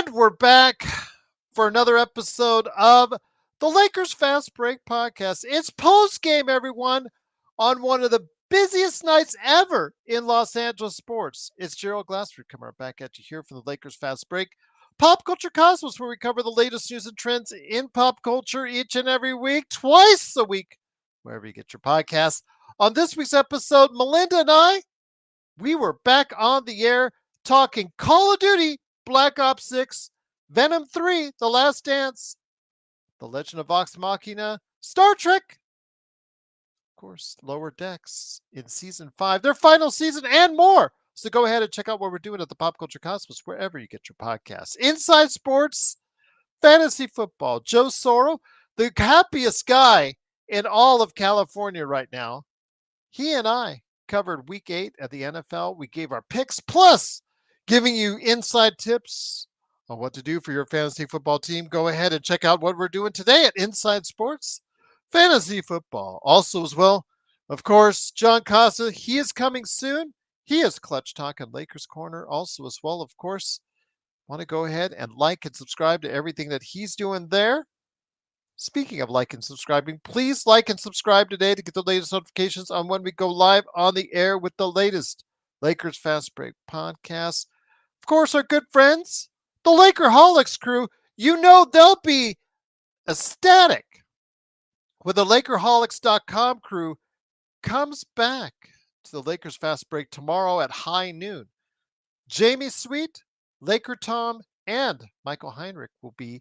And we're back for another episode of the Lakers Fast Break Podcast. It's postgame, everyone, on one of the busiest nights ever in Los Angeles sports. It's Gerald Glassford coming back at you here for the Lakers Fast Break. Pop Culture Cosmos, where we cover the latest news and trends in pop culture each and every week, twice a week, wherever you get your podcasts. On this week's episode, Melinda and I, we were back on the air talking Call of Duty, Black Ops 6, Venom 3, The Last Dance, The Legend of Vox Machina, Star Trek, of course, Lower Decks in Season 5, their final season, and more. So go ahead and check out what we're doing at the Pop Culture Cosmos, wherever you get your podcasts. Inside Sports, Fantasy Football, Joe Soro, the happiest guy in all of California right now. He and I covered Week 8 at the NFL. We gave our picks, plus giving you inside tips on what to do for your fantasy football team. Go ahead and check out what we're doing today at Inside Sports Fantasy Football. Also, as well, of course, John Costa, he is coming soon. He is Clutch Talk and Lakers Corner. Also, as well, of course, want to go ahead and like and subscribe to everything that he's doing there. Speaking of like and subscribing, please like and subscribe today to get the latest notifications on when we go live on the air with the latest Lakers Fast Break podcast. Of course, our good friends, the Lakerholics crew, you know they'll be ecstatic when the Lakerholics.com crew comes back to the Lakers Fast Break tomorrow at high noon. Jamie Sweet, Laker Tom, and Michael Heinrich will be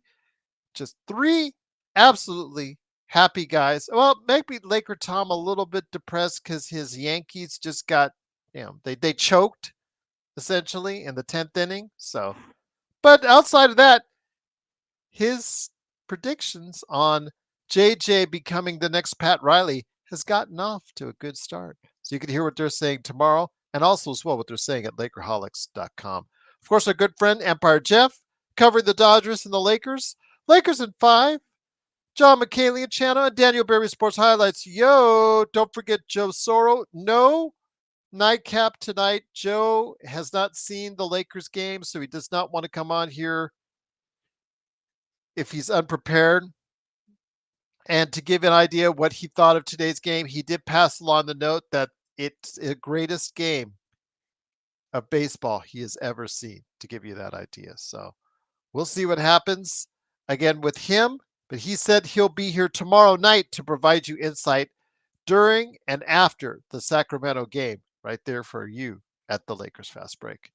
just three absolutely happy guys. Well, maybe Laker Tom a little bit depressed because his Yankees just got, they choked essentially in the 10th inning. So, but outside of that, his predictions on JJ becoming the next Pat Riley has gotten off to a good start. So you can hear what they're saying tomorrow, and also as well what they're saying at Lakerholics.com. Of course, our good friend Empire Jeff covering the Dodgers and the Lakers. Lakers in 5. John McCallion channel and Daniel Berry Sports Highlights. Yo, don't forget Joe Soro. No nightcap tonight. Joe has not seen the Lakers game, so he does not want to come on here if he's unprepared. And to give an idea what he thought of today's game, he did pass along the note that it's the greatest game of baseball he has ever seen, to give you that idea. So we'll see what happens again with him. But he said he'll be here tomorrow night to provide you insight during and after the Sacramento game, right there for you at the Lakers Fast Break.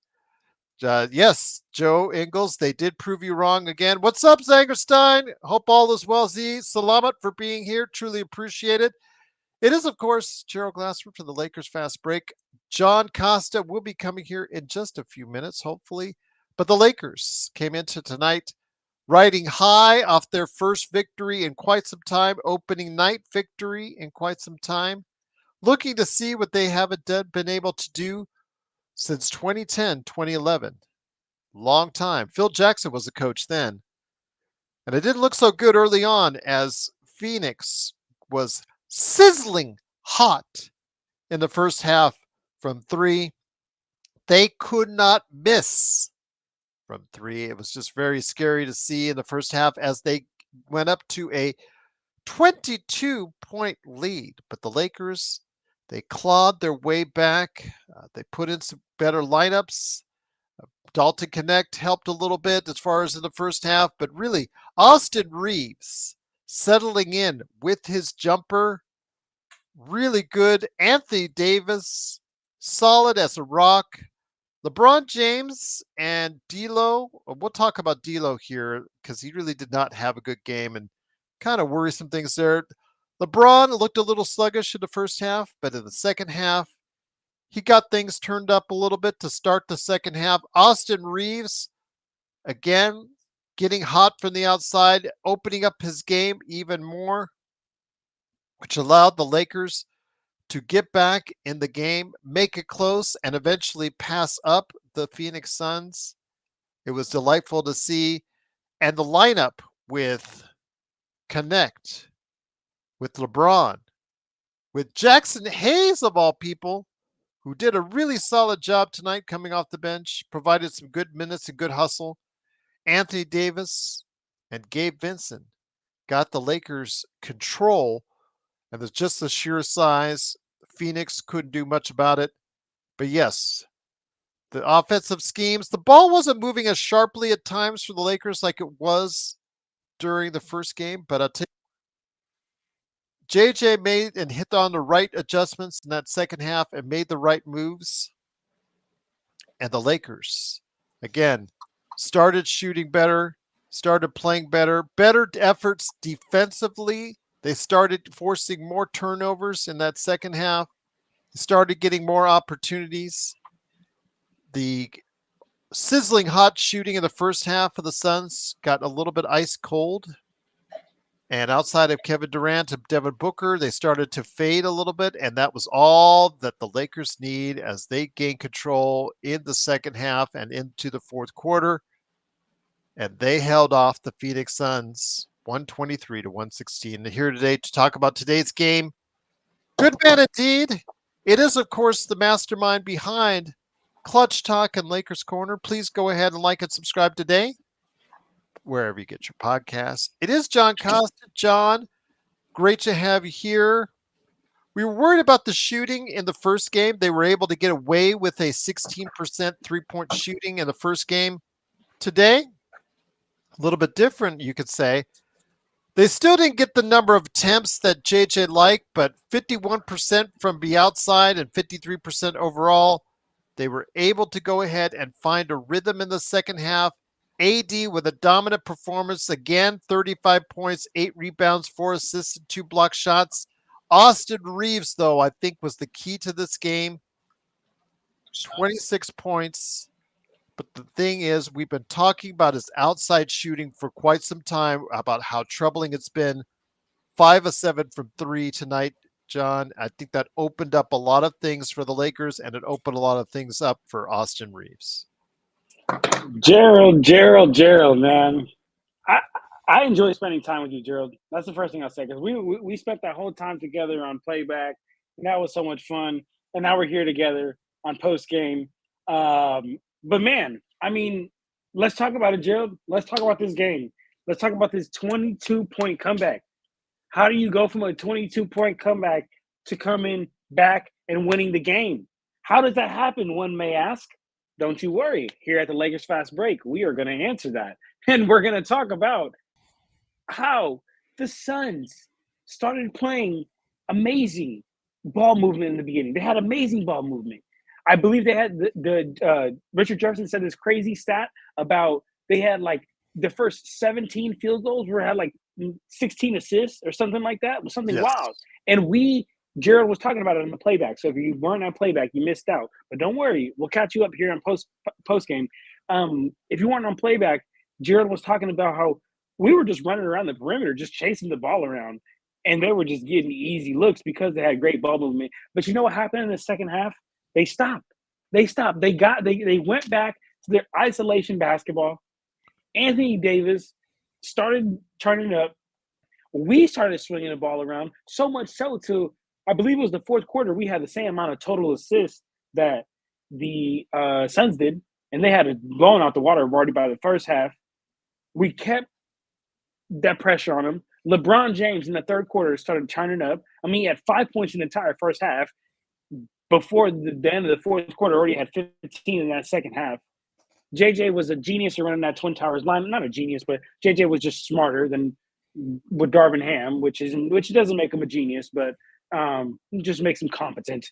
Yes, Joe Ingles, they did prove you wrong again. What's up, Zangerstein? Hope all is well, Z. Salamat for being here. Truly appreciate it. It is, of course, Gerald Glassford for the Lakers Fast Break. John Costa will be coming here in just a few minutes, hopefully. But the Lakers came into tonight riding high off their first victory in quite some time, opening night victory in quite some time, looking to see what they haven't been able to do since 2010, 2011. Long time. Phil Jackson was the coach then. And it didn't look so good early on as Phoenix was sizzling hot in the first half from 3. They could not miss from 3. It was just very scary to see in the first half as they went up to a 22-point lead. But the Lakers, they clawed their way back. They put in some better lineups. Dalton Connect helped a little bit as far as in the first half, but really Austin Reeves settling in with his jumper, really good. Anthony Davis, solid as a rock. LeBron James and D'Lo, we'll talk about D'Lo here because he really did not have a good game and kind of worrisome things there. LeBron looked a little sluggish in the first half, but in the second half, he got things turned up a little bit to start the second half. Austin Reeves, again, getting hot from the outside, opening up his game even more, which allowed the Lakers to get back in the game, make it close, and eventually pass up the Phoenix Suns. It was delightful to see. And the lineup with Connect, with LeBron, with Jackson Hayes, of all people, who did a really solid job tonight coming off the bench, provided some good minutes and good hustle. Anthony Davis and Gabe Vincent got the Lakers control, and it's just the sheer size. Phoenix couldn't do much about it. But yes, the offensive schemes, the ball wasn't moving as sharply at times for the Lakers like it was during the first game. But I'll tell you, JJ made and hit on the right adjustments in that second half and made the right moves. And the Lakers, again, started shooting better, started playing better, better efforts defensively. They started forcing more turnovers in that second half, started getting more opportunities. The sizzling hot shooting in the first half of the Suns got a little bit ice cold. And outside of Kevin Durant and Devin Booker, they started to fade a little bit. And that was all that the Lakers need as they gain control in the second half and into the fourth quarter. And they held off the Phoenix Suns 123 to 116. And here today to talk about today's game. Good man indeed. It is, of course, the mastermind behind Clutch Talk and Lakers Corner. Please go ahead and like and subscribe today, wherever you get your podcasts. It is John Costa. John, great to have you here. We were worried about the shooting in the first game. They were able to get away with a 16% three-point shooting in the first game. Today, a little bit different, you could say. They still didn't get the number of attempts that JJ liked, but 51% from the outside and 53% overall. They were able to go ahead and find a rhythm in the second half. AD with a dominant performance again, 35 points, 8 rebounds, 4 assists, and 2 block shots. Austin Reeves, though, I think was the key to this game. 26 points. But the thing is, we've been talking about his outside shooting for quite some time, about how troubling it's been. 5 of 7 from 3 tonight, John. I think that opened up a lot of things for the Lakers, and it opened a lot of things up for Austin Reeves. Gerald, man. I I enjoy spending time with you, Gerald. That's the first thing I'll say because we spent that whole time together on playback, and that was so much fun. And now we're here together on post game. But man, I mean, let's talk about it, Gerald. Let's talk about this game. Let's talk about this 22-point comeback. How do you go from a 22-point comeback to coming back and winning the game? How does that happen, one may ask? Don't you worry. Here at the Lakers Fast Break, we are going to answer that. And we're going to talk about how the Suns started playing amazing ball movement in the beginning. They had amazing ball movement. I believe they had Richard Jefferson said this crazy stat about they had like the first 17 field goals where it had like 16 assists or something like that. It was something wild. And Gerald was talking about it in the playback. So if you weren't on playback, you missed out. But don't worry, we'll catch you up here on post game. If you weren't on playback, Gerald was talking about how we were just running around the perimeter, just chasing the ball around, and they were just getting easy looks because they had great ball movement. But you know what happened in the second half? They stopped. They stopped. They went back to their isolation basketball. Anthony Davis started turning up. We started swinging the ball around so much so to, I believe it was the fourth quarter, we had the same amount of total assists that the Suns did, and they had it blown out the water already by the first half. We kept that pressure on him. LeBron James in the third quarter started turning up. I mean, he had 5 points in the entire first half. Before the end of the fourth quarter, already had 15 in that second half. JJ was a genius running that Twin Towers line. Not a genius, but JJ was just smarter than with Darvin Ham, which doesn't make him a genius, but just makes him competent.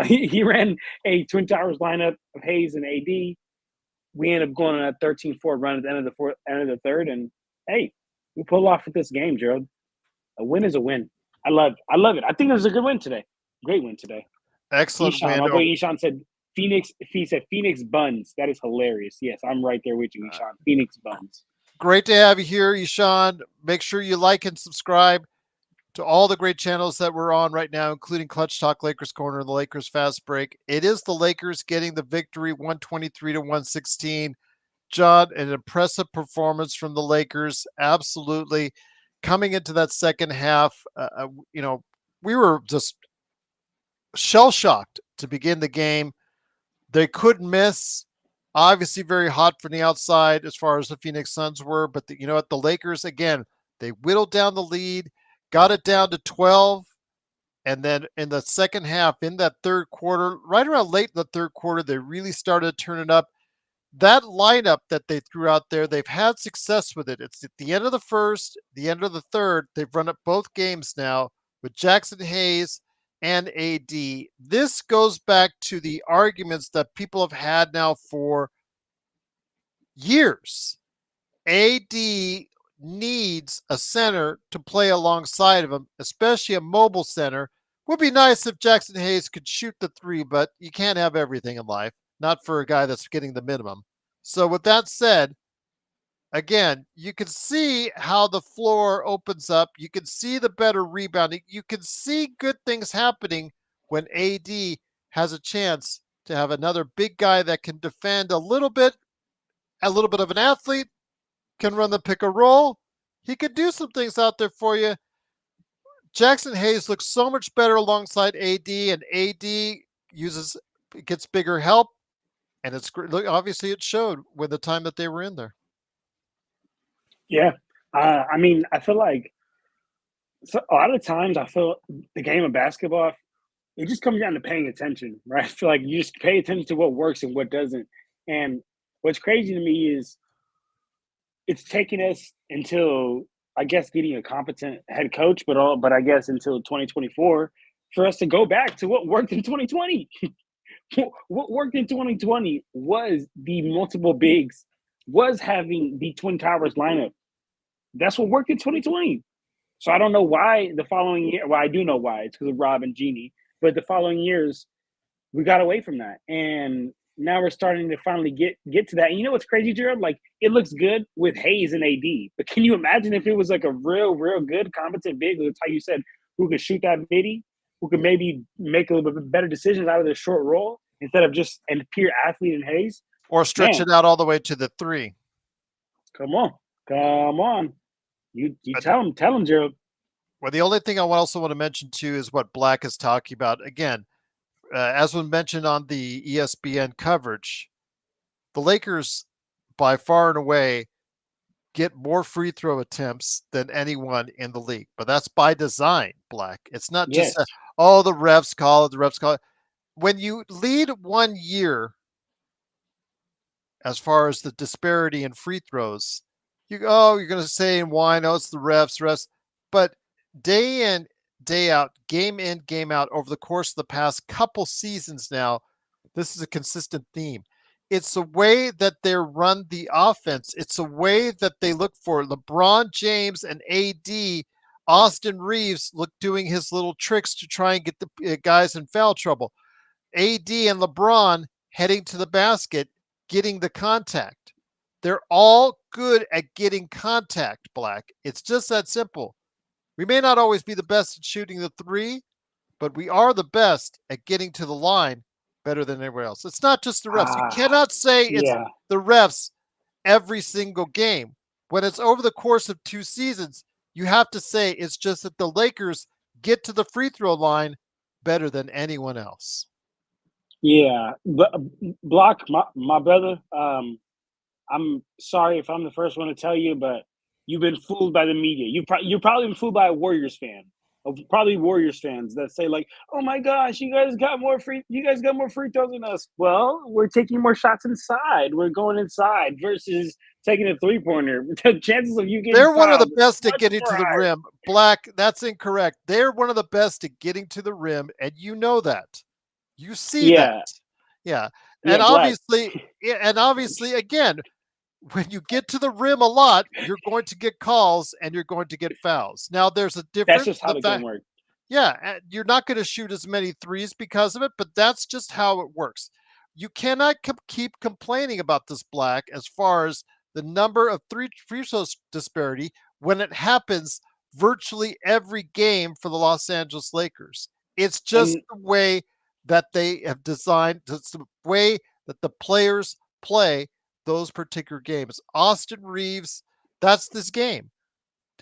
He ran a Twin Towers lineup of Hayes and AD. We ended up going on a 13-4 run at the end of the third, and hey, we pull off with this game, Gerald. A win is a win. I love it. I think it was a good win today. Great win today. Excellent Ishan, my boy Ishan said Phoenix. He said Phoenix buns. That is hilarious. Yes, I'm right there with you, Ishan. Phoenix buns. Great to have you here, Ishan. Make sure you like and subscribe to all the great channels that we're on right now, including Clutch Talk, Lakers Corner, and the Lakers Fast Break. It is the Lakers getting the victory, 123 to 116. John, an impressive performance from the Lakers. Absolutely. Coming into that second half, we were just shell-shocked to begin the game. They couldn't miss. Obviously, very hot from the outside as far as the Phoenix Suns were, but you know what? The Lakers again, they whittled down the lead, got it down to 12, and then in the second half, in that third quarter, right around late in the third quarter, they really started to turn it up. That lineup that they threw out there, they've had success with it. It's at the end of the first, the end of the third. They've run up both games now with Jackson Hayes and AD. This goes back to the arguments that people have had now for years. AD needs a center to play alongside of him, especially a mobile center. Would be nice if Jackson Hayes could shoot the three, but you can't have everything in life, not for a guy that's getting the minimum. So, with that said, again, you can see how the floor opens up. You can see the better rebounding. You can see good things happening when AD has a chance to have another big guy that can defend a little bit of an athlete, can run the pick and roll. He could do some things out there for you. Jackson Hayes looks so much better alongside AD, and AD gets bigger help, and it's obviously it showed with the time that they were in there. Yeah. I mean, I feel like a lot of times I feel the game of basketball, it just comes down to paying attention, right? I feel like you just pay attention to what works and what doesn't. And what's crazy to me is it's taken us until I guess getting a competent head coach, but I guess until 2024 for us to go back to what worked in 2020. What worked in 2020 was the multiple bigs, was having the Twin Towers lineup. That's what worked in 2020. So I don't know why the following year. Well, I do know why. It's because of Rob and Jeannie. But the following years, we got away from that, and now we're starting to finally get to that. And you know what's crazy, Gerald? Like it looks good with Hayes and AD, but can you imagine if it was like a real good, competent big? That's how you said who could shoot that midi, who could maybe make a little bit better decisions out of the short roll instead of just a pure athlete in Hayes. Or stretch Man, it out all the way to the three. come on. You But tell him, Gerald. well, the only thing I also want to mention too is what Black is talking about. Again, as was mentioned on the ESPN coverage, the Lakers by far and away get more free throw attempts than anyone in the league. But that's by design, Black. It's not just, Yes. oh, the refs call it, the refs call it. When you lead 1 year as far as the disparity in free throws, you're going to say and whine, oh, it's the refs. But day in, day out, game in, game out, over the course of the past couple seasons now, this is a consistent theme. It's a way that they run the offense. It's a way that they look for LeBron James and AD. Austin Reeves doing his little tricks to try and get the guys in foul trouble. AD and LeBron heading to the basket, getting the contact. They're all good at getting contact, Black. It's just that simple. We may not always be the best at shooting the three, but we are the best at getting to the line better than everyone else. It's not just the refs. You cannot say it's Yeah. the refs every single game. When it's over the course of 2 seasons, you have to say it's just that the Lakers get to the free throw line better than anyone else. Yeah, but Block, my brother. I'm sorry if I'm the first one to tell you, but you've been fooled by the media. You're probably been fooled by a Warriors fan, probably Warriors fans that say like, "Oh my gosh, you guys got more free throws than us." Well, we're taking more shots inside. We're going inside versus taking a 3-pointer. The chances of you getting They're one of the fouled best at much getting more to the higher. rim. Black, that's incorrect. They're one of the best at getting to the rim, and you know that. You see that. Yeah, Yeah. yeah, And Black. obviously, again, when you get to the rim a lot, you're going to get calls and you're going to get fouls. Now, there's a That's difference. just how the game works. Yeah, you're not going to shoot as many threes because of it, but that's just how it works. You cannot keep complaining about this, Black, as far as the number of free throws disparity when it happens virtually every game for the Los Angeles Lakers. It's just And the way that they have designed, it's the way that the players play those particular games. Austin Reeves, that's this game.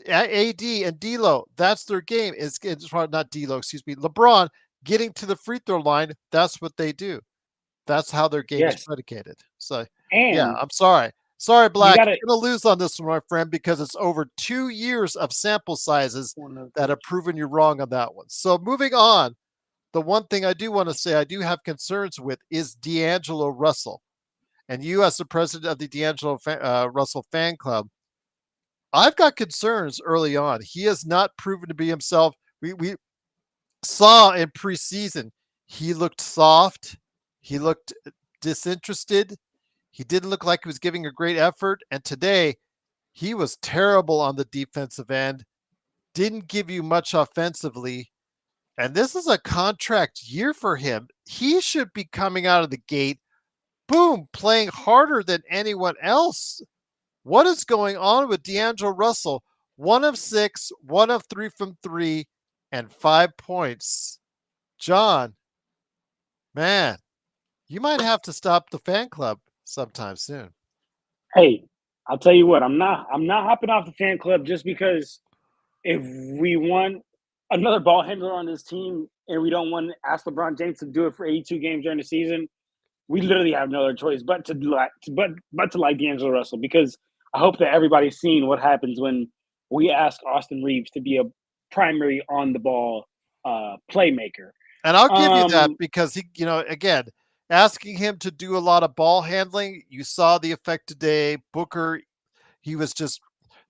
AD and D'Lo, that's their game. It's not D'Lo, excuse me. LeBron getting to the free throw line. That's what they do. That's how their game is yes, predicated. So Yeah, And I'm sorry. Sorry, you Black. got to You're going to lose on this one, my friend, because it's over 2 years of sample sizes that have proven you wrong on that one. So moving on, the one thing I do want to say I do have concerns with is D'Angelo Russell. And you, as the president of the Russell fan club, I've got concerns early on. He has not proven to be himself. We saw in preseason, he looked soft. He looked disinterested. He didn't look like he was giving a great effort. And today, he was terrible on the defensive end, didn't give you much offensively. And this is a contract year for him. He should be coming out of the gate, boom, playing harder than anyone else. What is going on with D'Angelo Russell? 1 of 6, 1 of 3 from three, and 5 points. John, man, you might have to stop the fan club sometime soon. hey, I'll tell you what, I'm not hopping off the fan club just because if we want another ball handler on this team and we don't want to ask LeBron James to do it for 82 games during the season, we literally have no other choice but to like D'Angelo Russell, because I hope that everybody's seen what happens when we ask Austin Reeves to be a primary on the ball playmaker. And I'll give you that Um, because he, again, asking him to do a lot of ball handling, you saw the effect today. Booker, he was just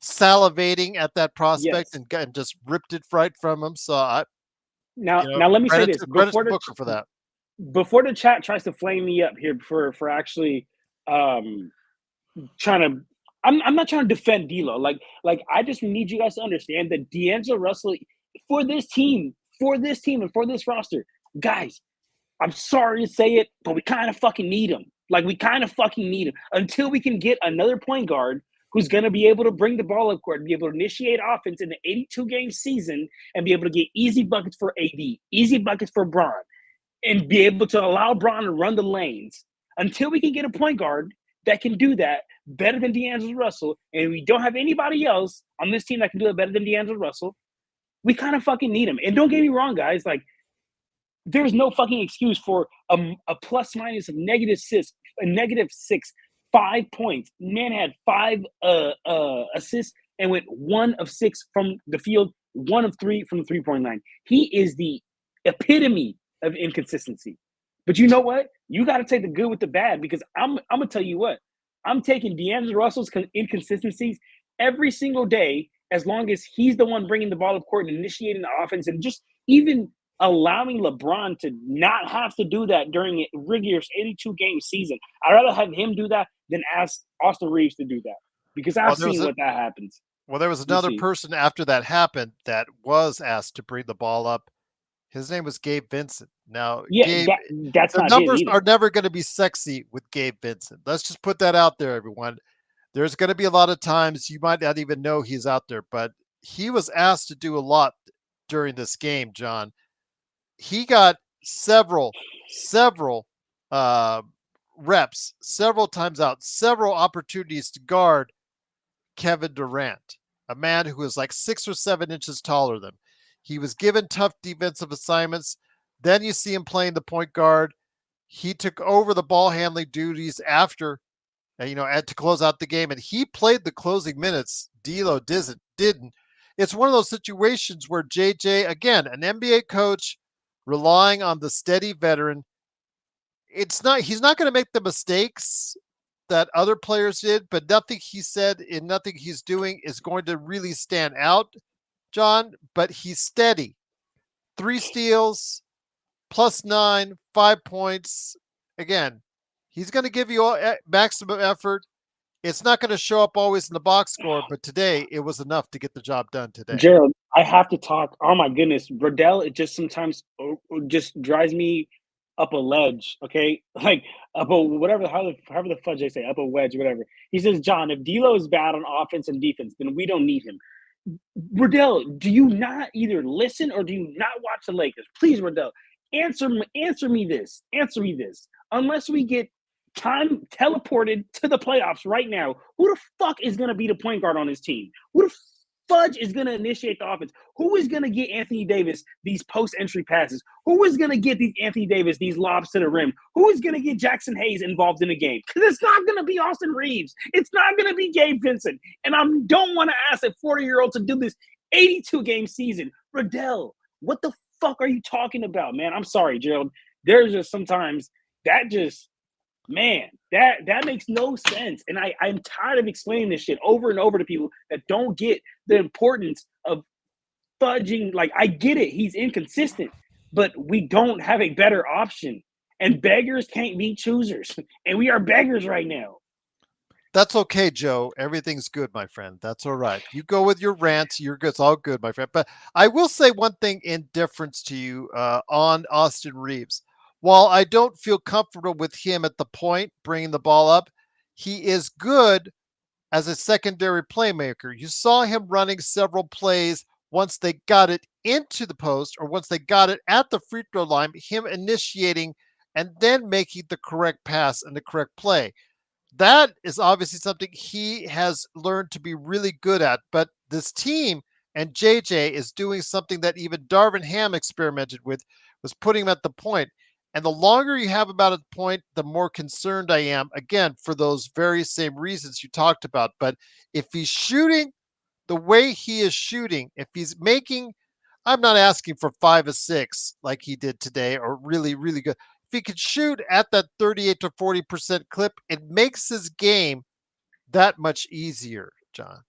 salivating at that prospect yes. and just ripped it right from him. So Now let me say this credit to Booker for that. before the chat tries to flame me up here for actually um, trying to. I'm not trying to defend D'Lo. Like I just need you guys to understand that D'Angelo Russell for this team, and for this roster, guys. I'm sorry to say it, but we kind of fucking need him. Like we kind of fucking need him until we can get another point guard who's going to be able to bring the ball up court, be able to initiate offense in the 82 game season, and be able to get easy buckets for AD, easy buckets for Braun, and be able to allow Braun to run the lanes. Until we can get a point guard that can do that better than D'Angelo Russell, and we don't have anybody else on this team that can do it better than D'Angelo Russell, we kind of fucking need him. And don't get me wrong, guys. Like, there's no fucking excuse for a plus minus of -6, a -6, 5 points. Man had 5 assists and went 1 of 6 from the field, 1 of 3 from the 3-point line. He is the epitome of inconsistency. But you know what? You got to take the good with the bad, because I'm gonna tell you what. I'm taking D'Angelo Russell's inconsistencies every single day, as long as he's the one bringing the ball up court and initiating the offense, and just even allowing LeBron to not have to do that during a rigorous 82 game season. I'd rather have him do that than ask Austin Reeves to do that, because Well, I've seen what that happens. there was You another see. person after that happened that was asked to bring the ball up. His name was Gabe Vincent. Now, Yeah, Gabe, that's the not him numbers either. are never going to be sexy with Gabe Vincent. Let's just put that out there, everyone. There's going to be a lot of times you might not even know he's out there, but he was asked to do a lot during this game, John. He got several uh, reps, several times out, several opportunities to guard Kevin Durant, a man who is like 6 or 7 inches taller than him. He was given tough defensive assignments. Then you see him playing the point guard. He took over the ball handling duties after, to close out the game, and he played the closing minutes. D'Lo didn't. It's one of those situations where JJ, again, an NBA coach, relying on the steady veteran. He's not going to make the mistakes that other players did, but nothing he said and nothing he's doing is going to really stand out, John. But he's steady. 3 steals, +9, 5 points. Again, he's going to give you maximum effort. It's not going to show up always in the box score, but today it was enough to get the job done today. Gerald, I have to talk. Oh my goodness, Riddell, it just sometimes just drives me up a ledge. Okay, like up a whatever, however the fudge they say, up a wedge, whatever. He says, John, if D'Lo is bad on offense and defense, then we don't need him. Riddell, do you not either listen or do you not watch the Lakers? Please, Riddell, answer me this. Answer me this. Unless we get time teleported to the playoffs right now, who the fuck is going to be the point guard on this team? Who the fudge is going to initiate the offense? Who is going to get Anthony Davis these post-entry passes? Who is going to get these Anthony Davis these lobs to the rim? Who is going to get Jackson Hayes involved in the game? Because it's not going to be Austin Reeves. It's not going to be Gabe Vincent. And I don't want to ask a 40-year-old to do this 82-game season. Riddell, what the fuck are you talking about, man? I'm sorry, Gerald. There's just sometimes that just, man, that makes no sense. And I'm tired of explaining this shit over and over to people that don't get the importance of fudging. Like, I get it. He's inconsistent, but we don't have a better option. And beggars can't be choosers. And we are beggars right now. That's okay, Joe. Everything's good, my friend. That's all right. You go with your rants. You're good. It's all good, my friend. But I will say one thing in difference to you on Austin Reeves. While I don't feel comfortable with him at the point bringing the ball up, he is good as a secondary playmaker. You saw him running several plays once they got it into the post or once they got it at the free throw line, him initiating and then making the correct pass and the correct play. That is obviously something he has learned to be really good at. But this team and JJ is doing something that even Darvin Ham experimented with, was putting him at the point. And the longer you have him at the point, the more concerned I am, again, for those very same reasons you talked about. But if he's shooting the way he is shooting, if he's making, I'm not asking for 5 or 6 like he did today or really, really good. If he could shoot at that 38 to 40% clip, it makes his game that much easier, John.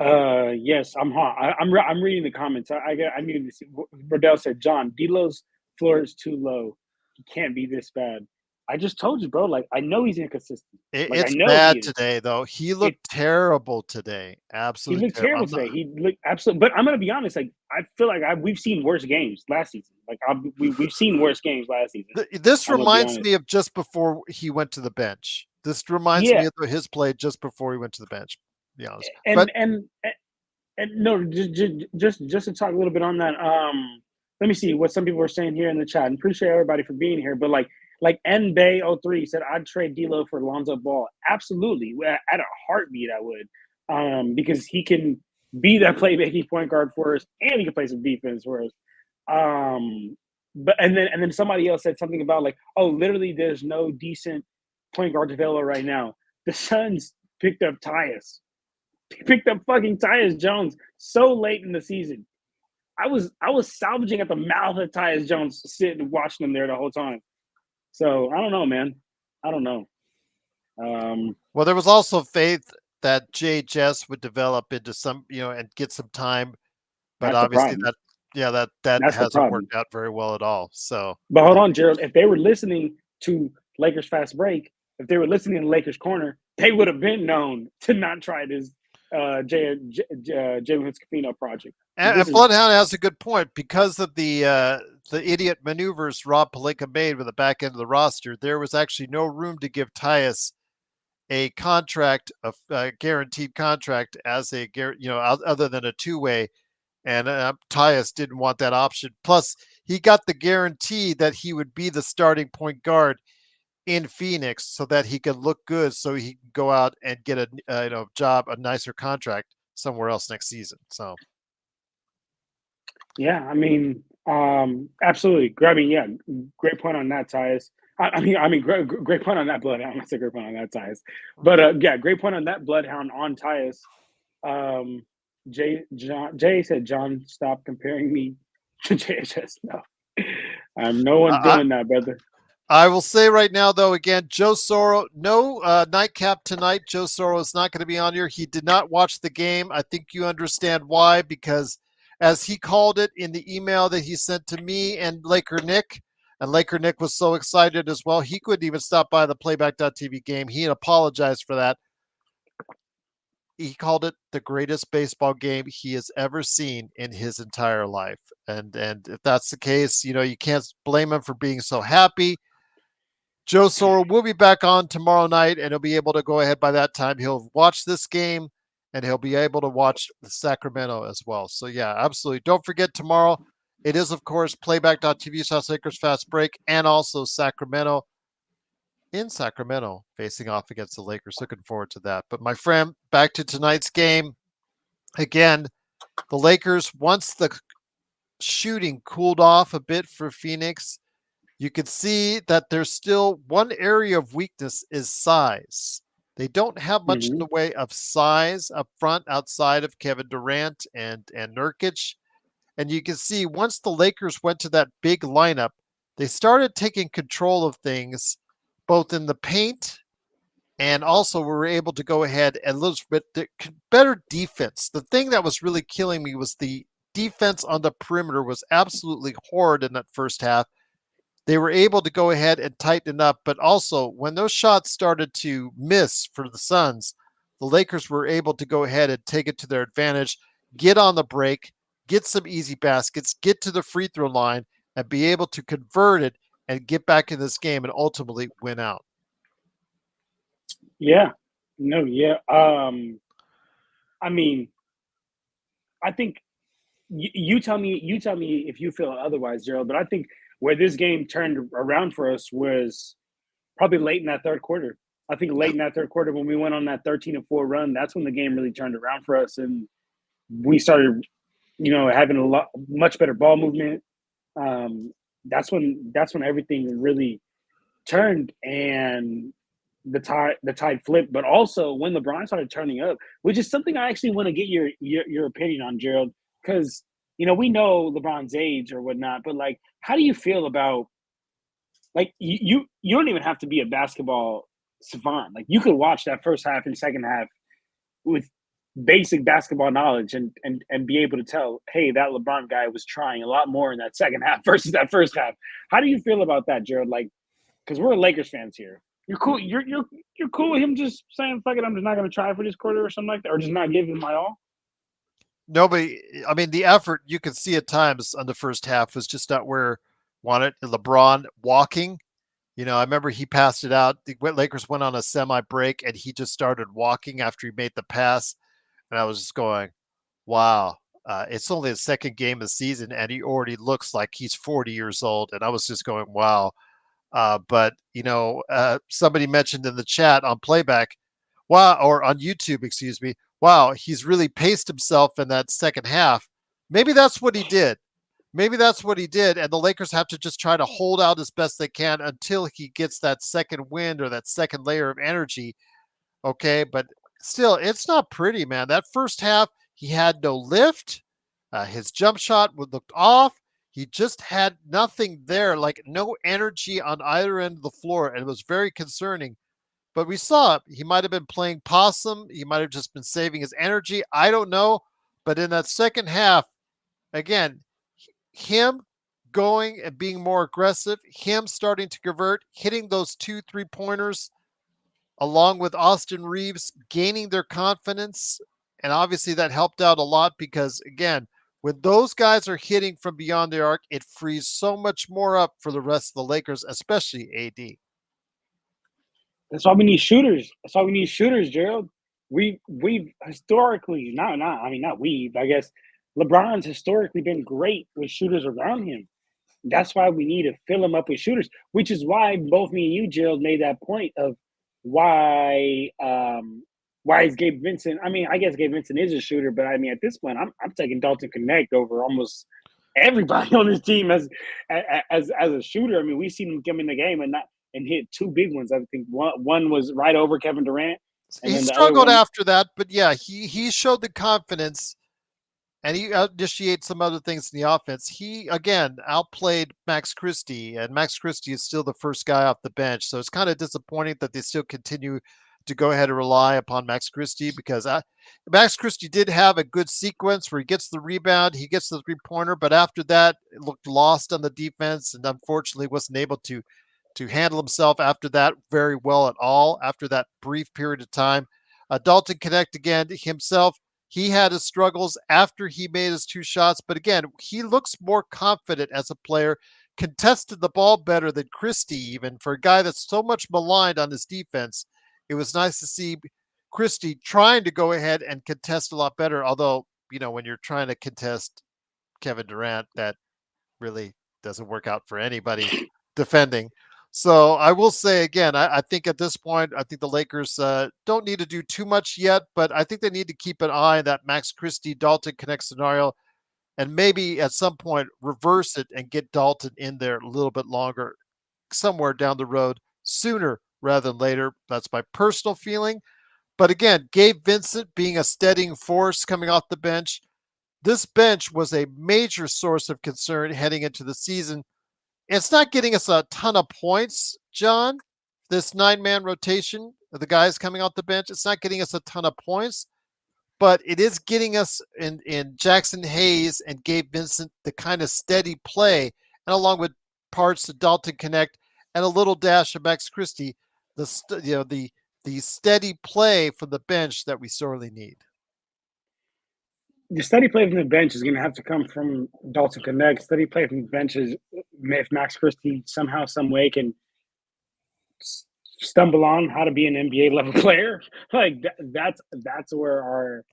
Yes, I'm hot. I'm reading the comments. I need to see. Burdell said, John, D'Lo's floor is too low. He can't be this bad. I just told you, bro. Like, I know he's inconsistent. Like, It's I know bad he is. today, though. He looked terrible today. He Absolutely looked terrible today. He looked absolutely. But I'm gonna be honest. Like, I feel like we've seen worse games last season. Like, we've seen worse games last season. This I'm gonna be reminds honest. me of just before he went to the bench. This reminds Yeah, me of his play just before he went to the bench. To be honest, but and no, just to talk a little bit on that. Let me see what some people are saying here in the chat. And appreciate everybody for being here. But like NBay03 said, I'd trade D'Lo for Lonzo Ball. Absolutely, at a heartbeat, I would, because he can be that playmaking point guard for us, and he can play some defense for us. But and then somebody else said something about like, oh, literally, there's no decent point guard available right now. The Suns picked up Tyus. Picked up fucking Tyus Jones so late in the season. I was salvaging at the mouth of Tyus Jones, sitting watching him there the whole time. So I don't know, man. I don't know. Well, there was also faith that JHS would develop into some, and get some time, but That's the obviously problem. that That's the hasn't problem. worked out very well at all. So, But hold on, Gerald. If they were listening to Lakers Fast Break, if they were listening to Lakers Corner, they would have been known to not try this Jalen Hood-Schifino project. and Bloodhound has a good point because of the idiot maneuvers Rob Pelinka made with the back end of the roster. There was actually no room to give Tyus a contract, a guaranteed contract as other than a two-way. And Tyus didn't want that option. Plus, he got the guarantee that he would be the starting point guard in Phoenix, so that he could look good, so he can go out and get a job, a nicer contract somewhere else next season. So, yeah, I mean, absolutely. I mean, yeah, great point on that, Tyus. Great point on that, Bloodhound. I said great point on that, Tyus. But yeah, great point on that, Bloodhound, on Tyus. Jay said, John, stop comparing me to JHS. No, no one doing that, brother. I will say right now, though, again, Joe Soro, no nightcap tonight. Joe Soro is not going to be on here. He did not watch the game. I think you understand why, because as he called it in the email that he sent to me and Laker Nick, and Laker Nick was so excited as well, he couldn't even stop by the Playback.tv game. He apologized for that. He called it the greatest baseball game he has ever seen in his entire life. And if that's the case, you can't blame him for being so happy. Joe Soro will be back on tomorrow night, and he'll be able to go ahead by that time. He'll watch this game, and he'll be able to watch the Sacramento as well. So, yeah, absolutely. Don't forget tomorrow. It is, of course, playback.tv/Lakers Fast Break, and also Sacramento in Sacramento facing off against the Lakers. Looking forward to that. But, my friend, back to tonight's game. Again, the Lakers, once the shooting cooled off a bit for Phoenix, you could see that there's still one area of weakness is size. They don't have much in Hmm. the way of size up front outside of Kevin Durant and Nurkic. And you can see once the Lakers went to that big lineup, they started taking control of things both in the paint and also we were able to go ahead and a little bit better defense. The thing that was really killing me was the defense on the perimeter was absolutely horrid in that first half. They were able to go ahead and tighten it up, but also when those shots started to miss for the Suns, the Lakers were able to go ahead and take it to their advantage, get on the break, get some easy baskets, get to the free throw line, and be able to convert it and get back in this game and ultimately win out. Yeah. No, yeah. I mean, I think you tell me if you feel otherwise, Gerald. But I think where this game turned around for us was probably late in that third quarter. I think late in that third quarter when we went on that 13-4 run, that's when the game really turned around for us, and we started, having a lot much better ball movement. Um, that's when everything really turned, and the tide flipped. But also when LeBron started turning up, which is something I actually want to get your opinion on, Gerald, because we know LeBron's age or whatnot, but like, how do you feel about, like, you don't even have to be a basketball savant. Like, you could watch that first half and second half with basic basketball knowledge and be able to tell, hey, that LeBron guy was trying a lot more in that second half versus that first half. How do you feel about that, Gerald? Like, because we're Lakers fans here. You're cool. You're cool with him just saying, "Fuck it, I'm just not going to try for this quarter" or something like that, or just not give him my all. Nobody, I mean, the effort you could see at times on the first half was just not where wanted. LeBron walking, I remember he passed it out. The Lakers went on a semi break and he just started walking after he made the pass. And I was just going, wow, it's only the second game of the season and he already looks like he's 40 years old. And I was just going, wow. But somebody mentioned in the chat on playback, wow, or on YouTube, excuse me, wow, he's really paced himself in that second half. Maybe that's what he did. Maybe that's what he did. And the Lakers have to just try to hold out as best they can until he gets that second wind or that second layer of energy. Okay. But still, it's not pretty, man. That first half, he had no lift. His jump shot looked off. He just had nothing there, like no energy on either end of the floor. And it was very concerning. But we saw it. He might have been playing possum. He might have just been saving his energy. I don't know. But in that second half, again, him going and being more aggressive, him starting to convert, hitting those 2 3 pointers, along with Austin Reeves gaining their confidence. And obviously that helped out a lot because, again, when those guys are hitting from beyond the arc, it frees so much more up for the rest of the Lakers, especially AD. That's why we need shooters. That's why we need shooters, Gerald. We've historically, not we, I guess LeBron's historically been great with shooters around him. That's why we need to fill him up with shooters, which is why both me and you, Gerald, made that point of why is Gabe Vincent. I mean, I guess Gabe Vincent is a shooter, but I mean, at this point, I'm taking Dalton Connect over almost everybody on this team as a shooter. I mean, we've seen him come in the game and hit two big ones. I think one was right over Kevin Durant, and He then the other struggled one. after that, but yeah, he showed the confidence and he initiated some other things in the offense. He again outplayed Max Christie, and Max Christie is still the first guy off the bench. So it's kind of disappointing that they still continue to go ahead and rely upon Max Christie because Max Christie did have a good sequence where he gets the rebound, he gets the 3 pointer, but after that, it looked lost on the defense and unfortunately wasn't able to handle himself after that very well at all after that brief period of time. Dalton Connect again himself. He had his struggles after he made his 2 shots, but again, he looks more confident as a player, contested the ball better than Christie, even for a guy that's so much maligned on his defense. It was nice to see Christie trying to go ahead and contest a lot better. Although, when you're trying to contest Kevin Durant, that really doesn't work out for anybody defending. So I will say again, I think at this point, I think the Lakers don't need to do too much yet, but I think they need to keep an eye on that Max Christie Dalton Connect scenario, and maybe at some point reverse it and get Dalton in there a little bit longer, somewhere down the road, sooner rather than later. That's my personal feeling. But again, Gabe Vincent being a steadying force coming off the bench, this bench was a major source of concern heading into the season. It's not getting us a ton of points, John. This 9-man rotation of the guys coming off the bench, it's not getting us a ton of points, but it is getting us in Jackson Hayes and Gabe Vincent the kind of steady play, and along with parts of Dalton Connect and a little dash of Max Christie, the steady play from the bench that we sorely need. The steady play from the bench is going to have to come from Dalton Connect. Steady play from the bench is if Max Christie somehow, some way can stumble on how to be an NBA level player. Like that's where our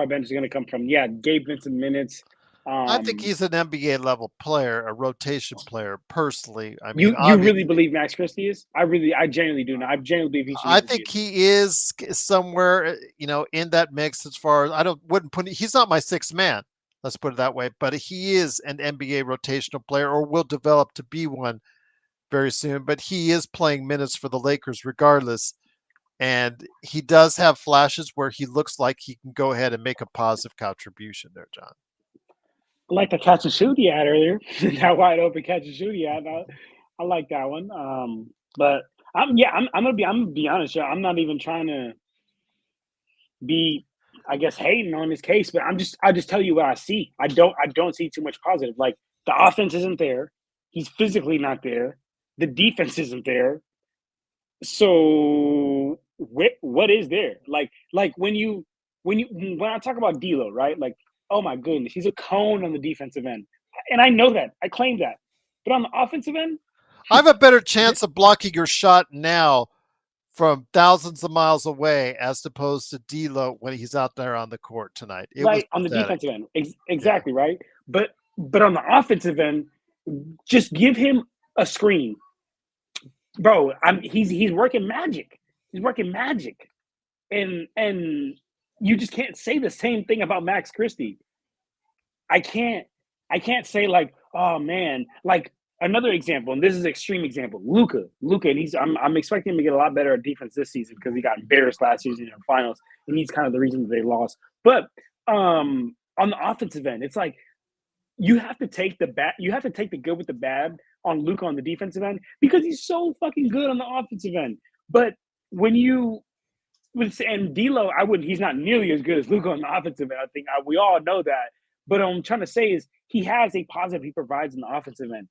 bench is going to come from. Yeah, Gabe Vincent minutes. I think he's an NBA level player, a rotation player. Personally, I mean, you really believe Max Christie is? I genuinely do not. I genuinely believe he should. I think he is somewhere, in that mix. As far as wouldn't put, he's not my sixth man. Let's put it that way. But he is an NBA rotational player, or will develop to be one very soon. But he is playing minutes for the Lakers regardless, and he does have flashes where he looks like he can go ahead and make a positive contribution there, John. Like the catch and shoot he had earlier, that wide open catch and shoot he had. I like that one. But I'm gonna be honest. Yeah, I'm not even trying to be, I guess, hating on his case, but I just tell you what I see. I don't see too much positive. Like the offense isn't there. He's physically not there. The defense isn't there. So what is there? Like when I talk about D'Lo, right? Like, oh my goodness, he's a cone on the defensive end, and I know that. I claim that. But on the offensive end, I have a better chance of blocking your shot now from thousands of miles away as opposed to D'Lo when he's out there on the court tonight. It was right on the pathetic. defensive end, exactly right. But on the offensive end, just give him a screen, bro. He's working magic. He's working magic, and you just can't say the same thing about Max Christie. I can't say like, oh man, like another example, and this is an extreme example, Luka, and I'm expecting him to get a lot better at defense this season because he got embarrassed last season in the finals, and he's kind of the reason that they lost. But on the offensive end, it's like you have to take the good with the bad on Luka on the defensive end because he's so fucking good on the offensive end. But when you and D'Lo, he's not nearly as good as Luka on the offensive end. I think we all know that. But what I'm trying to say is he has a positive he provides on the offensive end.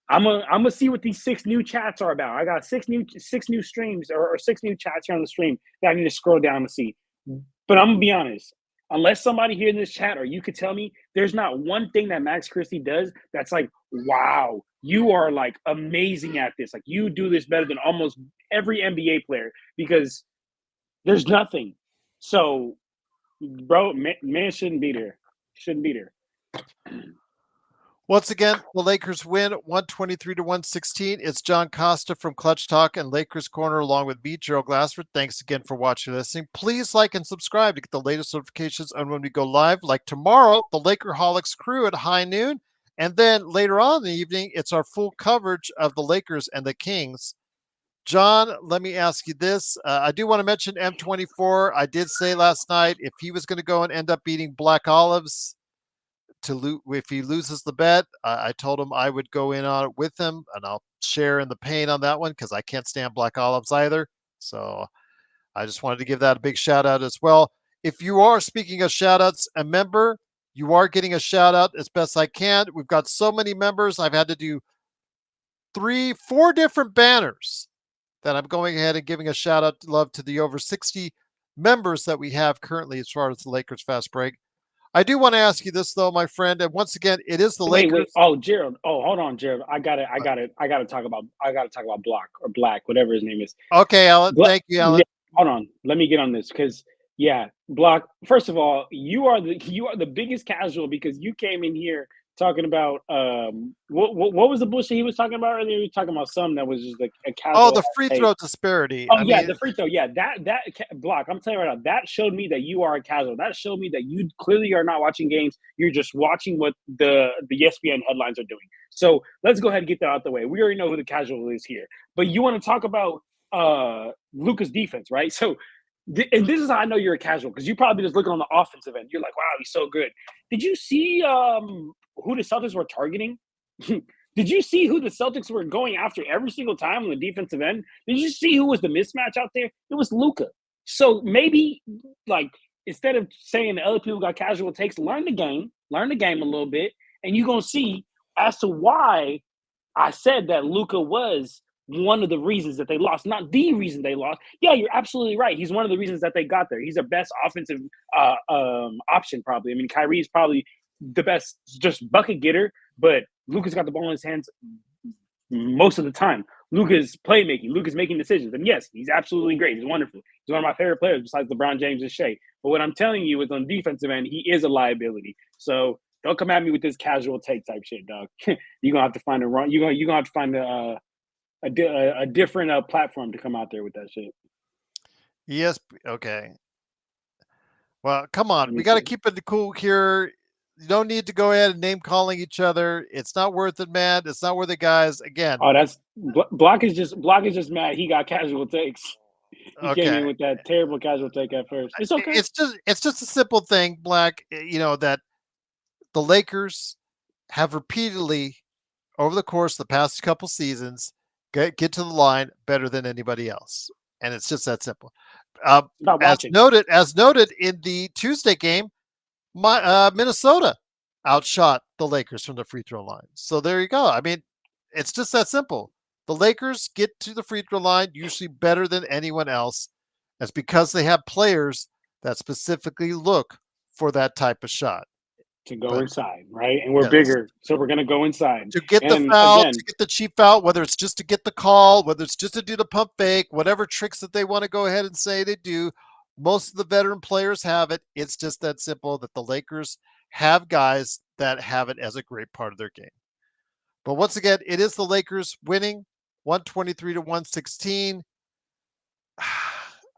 I'm gonna see what these 6 new chats are about. I got 6 new streams or 6 new chats here on the stream that I need to scroll down to see. But I'm gonna be honest. Unless somebody here in this chat or you could tell me, there's not one thing that Max Christie does that's like, wow, you are like amazing at this. Like you do this better than almost every NBA player because there's nothing. So, bro, man shouldn't be there. Shouldn't be there. Once again, the Lakers win 123-116. It's John Costa from Clutch Talk and Lakers Corner, along with me, Gerald Glassford. Thanks again for watching and listening. Please like and subscribe to get the latest notifications on when we go live. Like tomorrow, the Lakerholics crew at high noon. And then later on in the evening, it's our full coverage of the Lakers and the Kings. John, let me ask you this. I do want to mention M24. I did say last night if he was going to go and end up beating Black Olives, if he loses the bet, I told him I would go in on it with him, and I'll share in the pain on that one because I can't stand Black Olives either. So I just wanted to give that a big shout out as well. If you are, speaking of shout outs, a member, you are getting a shout out as best I can. We've got so many members. I've had to do 4 different banners that I'm going ahead and giving a shout out love to the over 60 members that we have currently as far as the Lakers Fast Break. I do want to ask you this though, my friend, and once again, it is the Lakers. Wait. Oh, Gerald. Oh, hold on, Gerald. I gotta talk about Block or Black, whatever his name is. Okay, Alan. Thank you, Alan. Yeah, hold on. Let me get on this because Block. First of all, you are the biggest casual because you came in here talking about what was the bullshit he was talking about earlier? He was talking about something that was just like a Oh, casual the free take. throw disparity. Oh I yeah, mean, the free throw. Yeah, that block. I'm telling you right now, that showed me that you are a casual. That showed me that you clearly are not watching games. You're just watching what the ESPN headlines are doing. So let's go ahead and get that out the way. We already know who the casual is here. But you want to talk about Luka's defense, right? So, and this is how I know you're a casual because you probably just looking on the offensive end. You're like, wow, he's so good. Did you see who the Celtics were targeting? Did you see who the Celtics were going after every single time on the defensive end? Did you see who was the mismatch out there? It was Luka. So maybe, like, instead of saying the other people got casual takes, learn the game a little bit, and you're gonna see as to why I said that Luka was one of the reasons that they lost, not the reason they lost. Yeah, you're absolutely right. He's one of the reasons that they got there. He's the best offensive option, probably. I mean, Kyrie's probably the best just bucket getter, but Luka's got the ball in his hands most of the time. Luka's playmaking. Luka's making decisions. And yes, he's absolutely great. He's wonderful. He's one of my favorite players besides LeBron James and Shea. But what I'm telling you is on defensive end, he is a liability. So don't come at me with this casual take type shit, dog. You're gonna have to find a wrong. You're gonna have to find a different platform to come out there with that shit. yes. Okay. Well, come on. Let We me got to see. keep it cool here. You don't need to go ahead and name calling each other. It's not worth it, man. It's not worth it, guys. Again, Oh, that's Block is just mad. He got casual takes. He came okay. in with that terrible casual take at first. It's okay. It's just a simple thing, Black. That the Lakers have repeatedly over the course of the past couple seasons get to the line better than anybody else, and it's just that simple. Uh, About as watching. noted in the Tuesday game, Minnesota outshot the Lakers from the free throw line. So there you go. I mean, it's just that simple. The Lakers get to the free throw line usually better than anyone else. That's because they have players that specifically look for that type of shot. To go But inside, right? And we're yes, bigger, so we're gonna go inside. to get the And foul, to again, get the cheap foul, whether it's just to get the call, whether it's just to do the pump fake, whatever tricks that they want to go ahead and say they do, most of the veteran players have it. It's just that simple that the Lakers have guys that have it as a great part of their game. But once again, it is the Lakers winning 123 to 116.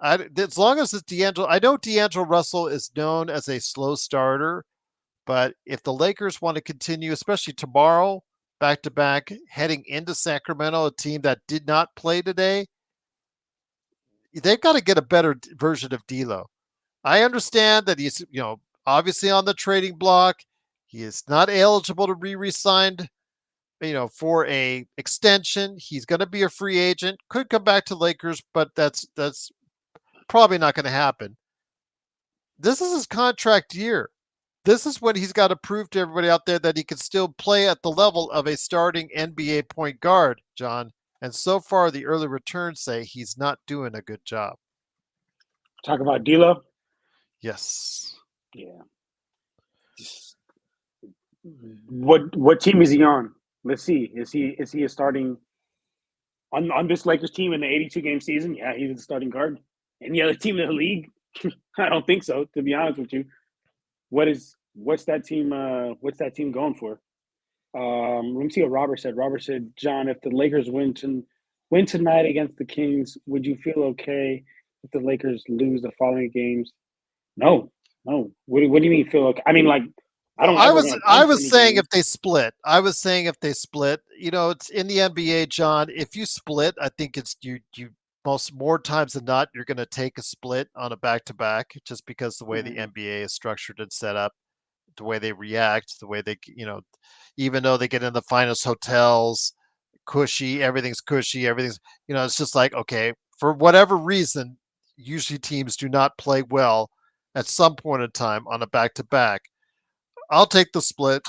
As long as it's D'Angelo, I know D'Angelo Russell is known as a slow starter, but if the Lakers want to continue, especially tomorrow, back to back, heading into Sacramento, a team that did not play today, they've got to get a better version of D'Lo. I understand that he's, obviously on the trading block. He is not eligible to be re-signed, for a extension. He's going to be a free agent. Could come back to Lakers, but that's probably not going to happen. This is his contract year. This is when he's got to prove to everybody out there that he can still play at the level of a starting NBA point guard, John. And so far, the early returns say he's not doing a good job. talk about D'Lo. Yes. Yeah. What team is he on? Let's see. Is he a starting on this Lakers team in the 82 game season? Yeah, he's a starting guard. Any other team in the league? I don't think so. To be honest with you, what's that team? What's that team going for? Let me see what Robert said. Robert said, John, if the Lakers win tonight against the Kings, would you feel okay if the Lakers lose the following games? No, no. What do you mean feel okay? I mean, like, I Well, don't I ever was want to I punch was any saying game. if they split. I was saying if they split. It's in the NBA, John. If you split, I think it's you most more times than not you're going to take a split on a back to back just because the way the Mhm. NBA is structured and set up, the way they react, the way they even though they get in the finest hotels, cushy, everything's it's just like okay, for whatever reason, usually teams do not play well at some point in time on a back to back. I'll take the split,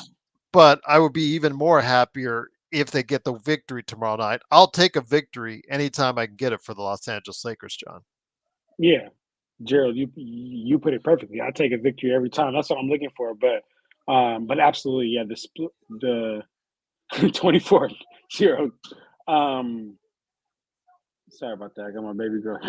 but I would be even more happier if they get the victory tomorrow night. I'll take a victory anytime I can get it for the Los Angeles Lakers, John. Yeah, Gerald, you put it perfectly. I take a victory every time. That's what I'm looking for. But absolutely, yeah, the split, the 24-0. Um, sorry about that. I got my baby girl.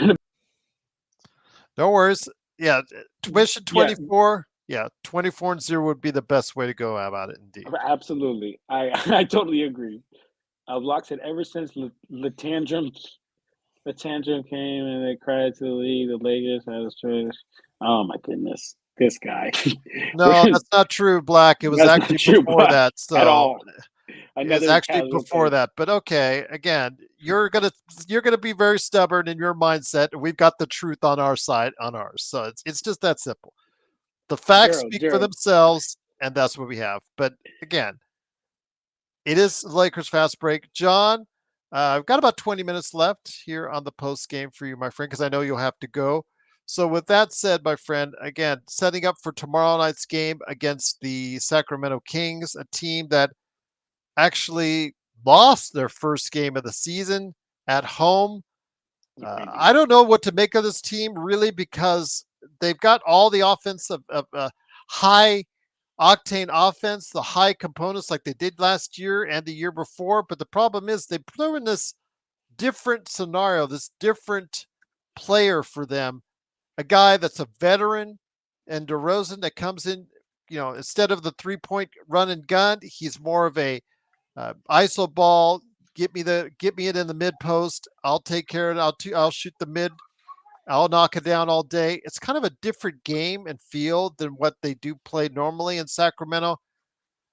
No worries. Yeah, tuition Yeah, 24. Yeah, 24-0 would be the best way to go about it, indeed. Absolutely, I I totally agree. Block said ever since the tantrum came and they cried to the league, the Lakers had a choice. Oh my goodness, this guy. No, that's not true, Black. It was That's not actually true, before but that. at So all. it's Another actually casual before take. that. But okay, again, you're gonna be very stubborn in your mindset. We've got the truth on our side, on ours. So it's just that simple. The facts Gerald, speak for Gerald, themselves, and that's what we have. But again, it is Lakers fast break. John, I've got about 20 minutes left here on the post game for you, my friend, because I know you'll have to go. So, with that said, my friend, again, setting up for tomorrow night's game against the Sacramento Kings, a team that actually lost their first game of the season at home. it's crazy. I don't know what to make of this team really because they've got all the offense of high octane offense, the high components like they did last year and the year before. But the problem is they put in this different scenario, this different player for them, a guy that's a veteran and DeRozan that comes in, instead of the 3-point run and gun, he's more of a ISO ball. Get me it in the mid post. I'll take care of it. I'll shoot the mid. I'll knock it down all day. It's kind of a different game and feel than what they do play normally in Sacramento.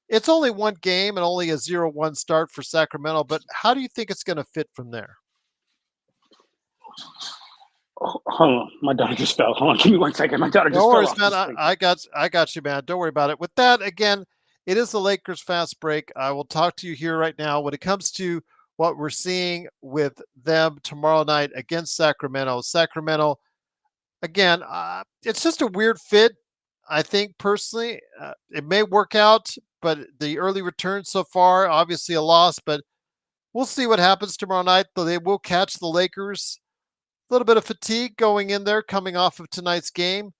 It's only one game and only a 0-1 start for Sacramento, but how do you think it's going to fit from there? Oh, hold on, my daughter just fell. Hold on, give me 1 second. My daughter No just fell worries, off the man. screen. I got you, man. Don't worry about it. With that, again, it is the Lakers fast break. I will talk to you here right now when it comes to what we're seeing with them tomorrow night against Sacramento. Sacramento, again, it's just a weird fit. I think personally, it may work out, but the early returns so far, obviously a loss, but we'll see what happens tomorrow night. Though they will catch the Lakers. A little bit of fatigue going in there, coming off of tonight's game.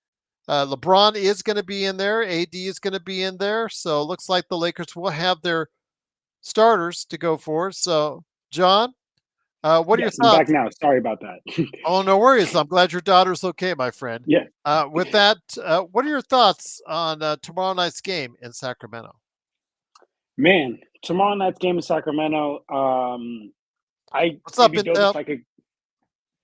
LeBron is going to be in there. AD is going to be in there. So it looks like the Lakers will have their starters to go for. So, John, what are your Yes, I'm back thoughts? now. Sorry about that. Oh, no worries. I'm glad your daughter's okay, my friend. Yeah, With that, what are your thoughts on tomorrow night's game in Sacramento? man. Tomorrow night's game in Sacramento. I What's it'd up, be dope if Intel? I could.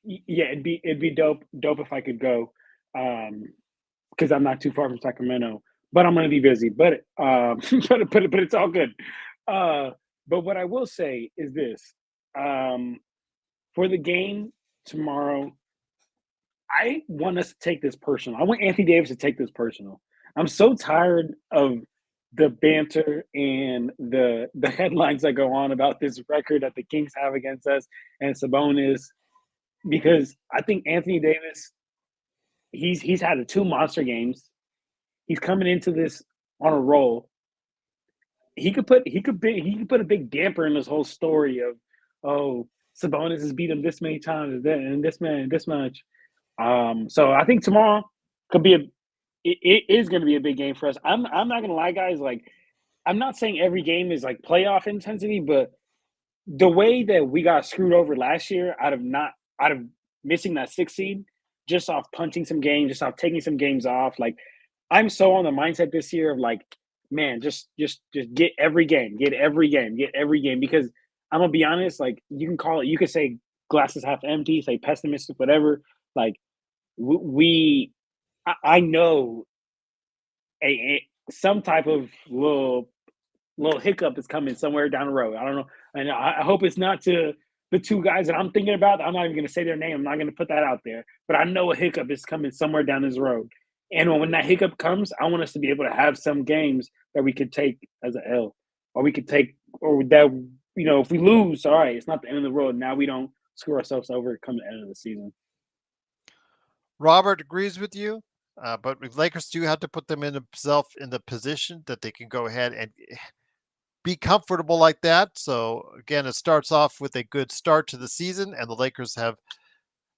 Yeah, it'd be dope if I could go. Because I'm not too far from Sacramento, but I'm gonna be busy. But but it's all good. Uh, but what I will say is this: um, for the game tomorrow, I want us to take this personal. I want Anthony Davis to take this personal. I'm so tired of the banter and the headlines that go on about this record that the Kings have against us and Sabonis because I think Anthony Davis he's had 2 monster games. He's coming into this on a roll. He could put a big damper in this whole story of oh Sabonis has beat him this many times and this man this much. So I think tomorrow could be it is going to be a big game for us. I'm not going to lie, guys. Like I'm not saying every game is like playoff intensity, but the way that we got screwed over last year out of missing that 6 seed, just off punting some games, just off taking some games off. Like I'm so on the mindset this year of like, man, just get every game, get every game, get every game. Because I'm gonna be honest, like you can call it, you could say glasses half empty, say pessimistic, whatever. Like we I know a some type of little hiccup is coming somewhere down the road. I don't know, and I hope it's not to the 2 guys that I'm thinking about. I'm not even going to say their name. I'm not going to put that out there. But I know a hiccup is coming somewhere down this road. And when that hiccup comes, I want us to be able to have some games that we could take as an L, or we could take, or that if we lose, all right, it's not the end of the road. Now we don't screw ourselves over come the end of the season. Robert agrees with you, but the Lakers do have to put them in themselves in the position that they can go ahead and be comfortable like that. So again, it starts off with a good start to the season, and the Lakers have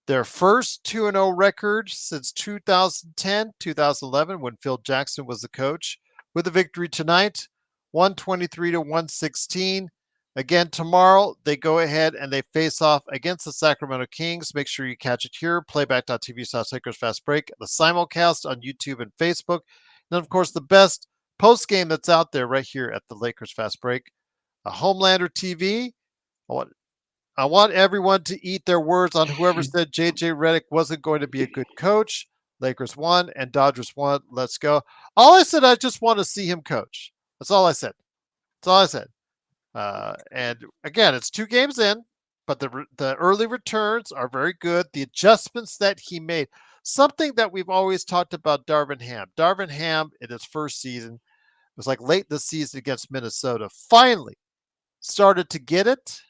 their first 2-0 record since 2010, 2011, when Phil Jackson was the coach, with a victory tonight, 123 to 116. Again, tomorrow they go ahead and they face off against the Sacramento Kings. Make sure you catch it here, playback.tv/Lakers Fast Break, the simulcast on YouTube and Facebook. And of course, the best post game that's out there right here at the Lakers Fast Break, a Homelander TV. I want, I want everyone to eat their words on whoever said JJ Redick wasn't going to be a good coach. Lakers won and Dodgers won. Let's go. All I said, I just want to see him coach. That's all I said. That's all I said. And again, it's 2 games in, but the early returns are very good. The adjustments that he made, something that we've always talked about Darvin Ham. Darvin Ham in his first season was like late this season against Minnesota. Finally started to get it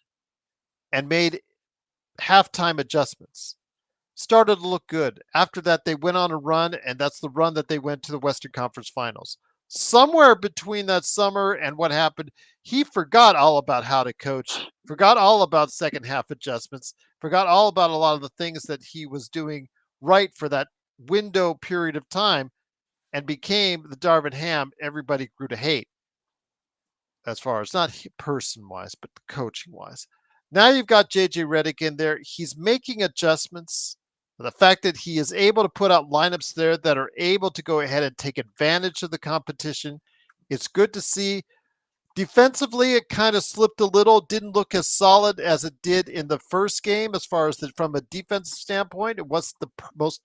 and made halftime adjustments. Started to look good. After that, they went on a run, and that's the run that they went to the Western Conference Finals. Somewhere between that summer and what happened, he forgot all about how to coach, forgot all about second half adjustments, forgot all about a lot of the things that he was doing right for that window period of time, and became the Darvin Ham everybody grew to hate, as far as not person wise, but coaching wise. Now you've got JJ Redick in there. He's making adjustments. The fact that he is able to put out lineups there that are able to go ahead and take advantage of the competition, it's good to see. Defensively, it kind of slipped a little, didn't look as solid as it did in the first game as far as from a defensive standpoint. It was the most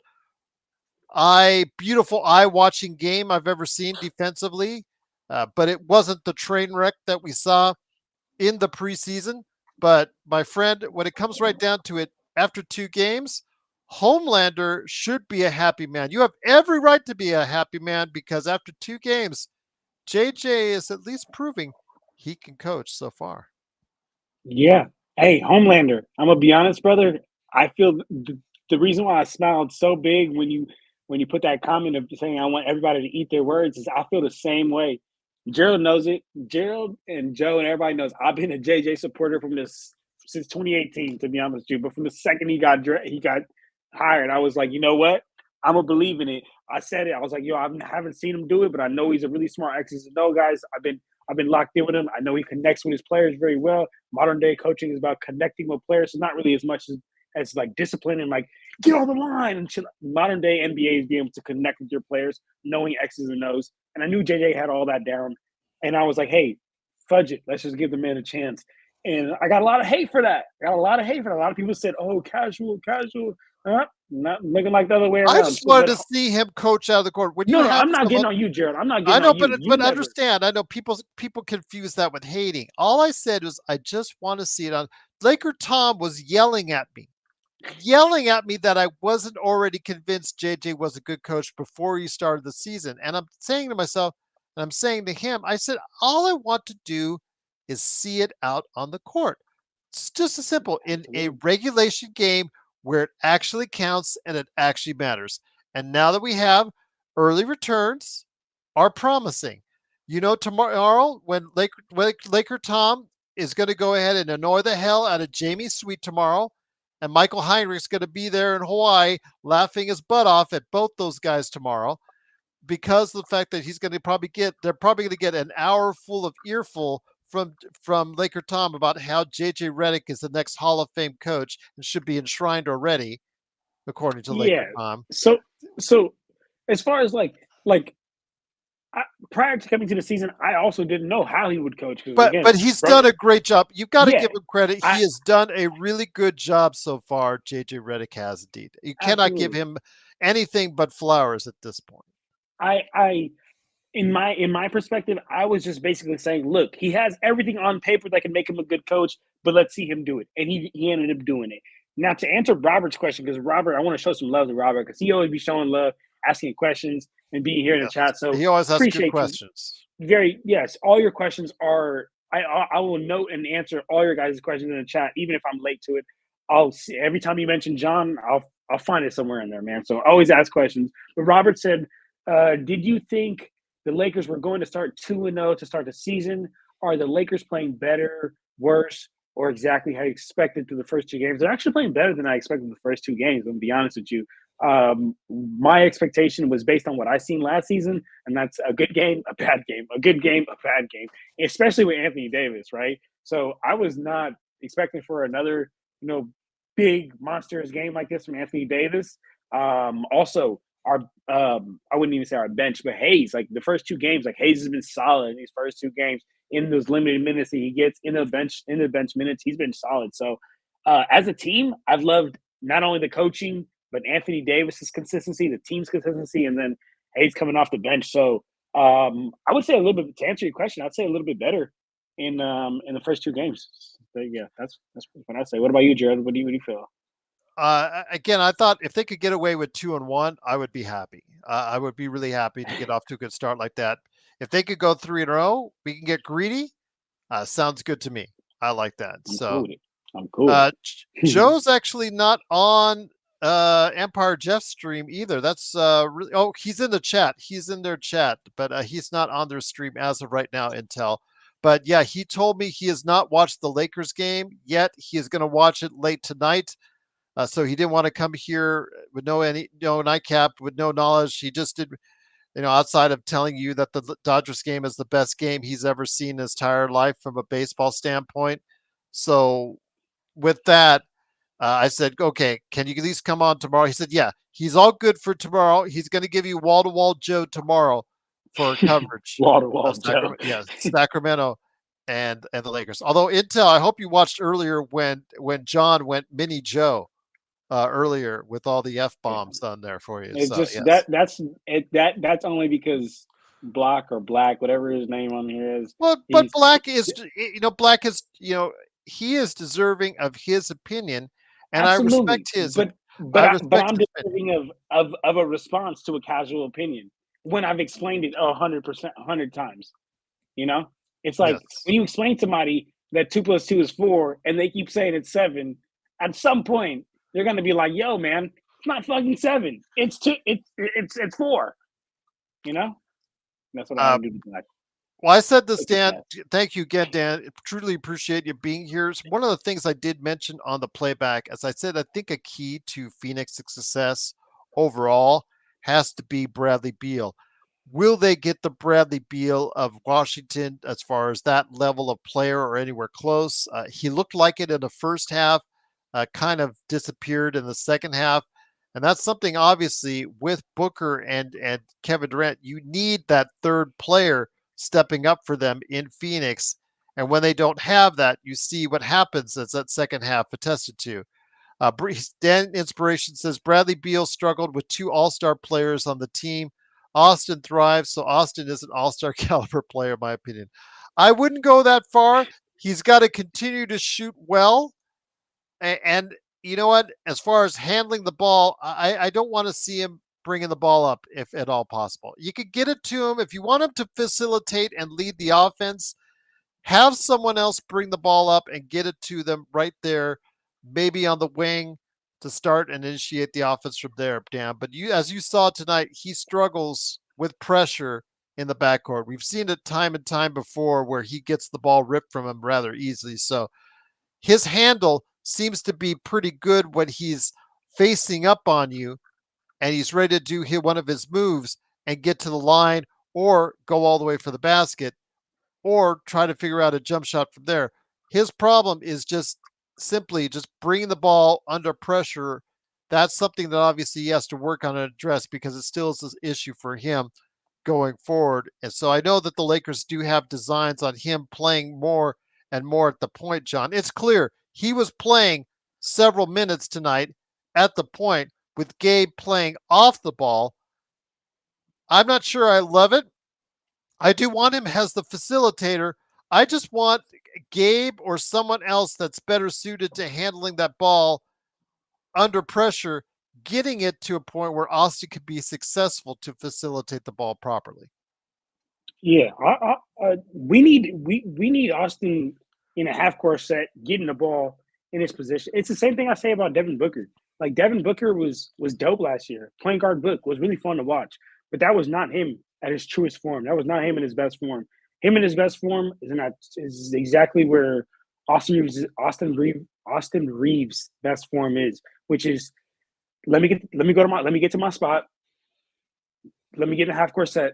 beautiful eye-watching game I've ever seen defensively, but it wasn't the train wreck that we saw in the preseason. But my friend, when it comes right down to it, after 2 games, Homelander should be a happy man. You have every right to be a happy man because after 2 games, JJ is at least proving he can coach so far. Yeah. Hey, Homelander. I'm gonna be honest, brother. I feel the reason why I smiled so big when you put that comment of saying I want everybody to eat their words is I feel the same way. Gerald knows it. Gerald and Joe and everybody knows I've been a JJ supporter from this since 2018, to be honest with you. But from the second he got hired, I was like, you know what? I'm gonna believe in it. I said it. I was like, yo, I haven't seen him do it, but I know he's a really smart X's and O guys. I've been locked in with him. I know he connects with his players very well. Modern day coaching is about connecting with players. It's not really as much as like discipline and like get on the line and chill. Modern day NBA is being able to connect with your players, knowing X's and O's. And I knew JJ had all that down. And I was like, hey, fudge it. Let's just give the man a chance. And I got a lot of hate for that. I got a lot of hate for that. A lot of people said, oh, casual, casual. Not looking like the other way I around. just wanted to see him coach out of the court. When you No, have I'm not getting someone, on you, Jared. I'm not I getting know, on you. You but never. understand. I know people confuse that with hating. All I said was I just want to see it on. Laker Tom was yelling at me that I wasn't already convinced JJ was a good coach before he started the season. And I'm saying to myself, and I'm saying to him, I said, all I want to do is see it out on the court. It's just as simple in a Absolutely. regulation game where it actually counts and it actually matters. And now that we have early returns are promising. You know, tomorrow when Laker Tom is going to go ahead and annoy the hell out of Jamie Sweet tomorrow, and Michael Heinrich's going to be there in Hawaii laughing his butt off at both those guys tomorrow because of the fact that they're probably going to get an hour full of earful from Laker Tom about how JJ Redick is the next Hall of Fame coach and should be enshrined already, according to Laker Yeah. Tom. So as far as prior to coming to the season, I also didn't know how he would coach because again, But he's bro, done a great job. You've got to yeah, give him credit. I He has done a really good job so far. JJ Redick has indeed. You cannot give absolutely. him anything but flowers at this point. I in my perspective, I was just basically saying, look, he has everything on paper that can make him a good coach, but let's see him do it, and he ended up doing it. Now to answer Robert's question, because Robert, I want to show some love to Robert because he always be showing love, asking questions, and being here in the Yes, chat. So he always has good appreciate you. questions. Very yes, all your questions are. I will note and answer all your guys' questions in the chat, even if I'm late to it. I'll see every time you mention John, I'll find it somewhere in there, man. So always ask questions. But Robert said, "Did you think the Lakers were going to start 2-0 to start the season? Are the Lakers playing better, worse, or exactly how you expected through the first 2 games? They're actually playing better than I expected the first 2 games. I'm gonna be honest with you. My expectation was based on what I seen last season, and that's a good game, a bad game, a good game, a bad game, especially with Anthony Davis, right? So I was not expecting for another, big monstrous game like this from Anthony Davis. Also, our I wouldn't even say our bench, but Hayes, like the first 2 games, like Hayes has been solid in these first 2 games in those limited minutes that he gets in the bench minutes. He's been solid. So as a team, I've loved not only the coaching, but Anthony Davis's consistency, the team's consistency, and then Hayes coming off the bench. So I would say a little bit to answer your question. I'd say a little bit better in the first 2 games. But yeah, that's what I'd say. What about you, Jared? What do you feel? Again, I thought if they could get away with 2-1, I would be happy. I would be really happy to get off to a good start like that. If they could go 3-0, we can get greedy. Sounds good to me. I like that. I'm So, cool with it. I'm cool with it. Joe's actually not on Empire Jeff's stream either. That's really. Oh, he's in the chat. He's in their chat, but he's not on their stream as of right now. Intel. But yeah, he told me he has not watched the Lakers game yet. He is going to watch it late tonight. So he didn't want to come here with no nightcap, with no knowledge. He just did, outside of telling you that the Dodgers game is the best game he's ever seen in his entire life from a baseball standpoint. So with that, I said, okay, can you at least come on tomorrow? He said, yeah, he's all good for tomorrow. He's going to give you wall-to-wall Joe tomorrow for coverage Wall to wall, of Joe. Sacramento and the Lakers. Although Intel, I hope you watched earlier when John went mini Joe earlier with all the F bombs on there for you. It's So just yes. that's only because Block or Black, whatever his name on here is. Well, but Black is, he is deserving of his opinion, and Absolutely. I respect his. But I'm deserving of a response to a casual opinion when I've explained it 100%, 100 times. It's like Yes. when you explain to somebody that 2 + 2 is 4, and they keep saying it's 7. At some point, they're gonna be like, "Yo, man, it's not fucking 7. It's 2. It's 4." That's what I do to Black. Well, I said this, Dan. Thank you again, Dan. Truly appreciate you being here. One of the things I did mention on the playback, as I said, I think a key to Phoenix's success overall has to be Bradley Beal. Will they get the Bradley Beal of Washington as far as that level of player or anywhere close? He looked like it in the first half, kind of disappeared in the second half. And that's something obviously with Booker and Kevin Durant, you need that third player stepping up for them in Phoenix. And when they don't have that, you see what happens as that second half attested to. Dan Inspiration says Bradley Beal struggled with 2 all-star players on the team. Austin thrives, so Austin is an all-star caliber player, in my opinion. I wouldn't go that far. He's got to continue to shoot well. And you know what? As far as handling the ball, I don't want to see him bringing the ball up if at all possible. You could get it to him. If you want him to facilitate and lead the offense, have someone else bring the ball up and get it to them right there, maybe on the wing to start and initiate the offense from there, Dan. But as you saw tonight, he struggles with pressure in the backcourt. We've seen it time and time before where he gets the ball ripped from him rather easily. So his handle seems to be pretty good when he's facing up on you and he's ready to hit one of his moves and get to the line or go all the way for the basket or try to figure out a jump shot from there. His problem is just simply just bringing the ball under pressure. That's something that obviously he has to work on and address because it still is an issue for him going forward. And so I know that the Lakers do have designs on him playing more and more at the point, John. It's clear he was playing several minutes tonight at the point with Gabe playing off the ball. I'm not sure I love it. I do want him as the facilitator. I just want Gabe or someone else that's better suited to handling that ball under pressure, getting it to a point where Austin could be successful to facilitate the ball properly. Yeah, we need Austin in a half court set, getting the ball in his position. It's the same thing I say about Devin Booker. Like Devin Booker was dope last year. Point guard Book was really fun to watch, but that was not him at his truest form. That was not him in his best form. Him in his best form is exactly where Austin Reeves' best form is, which is let me get to my spot. Let me get in a half court set.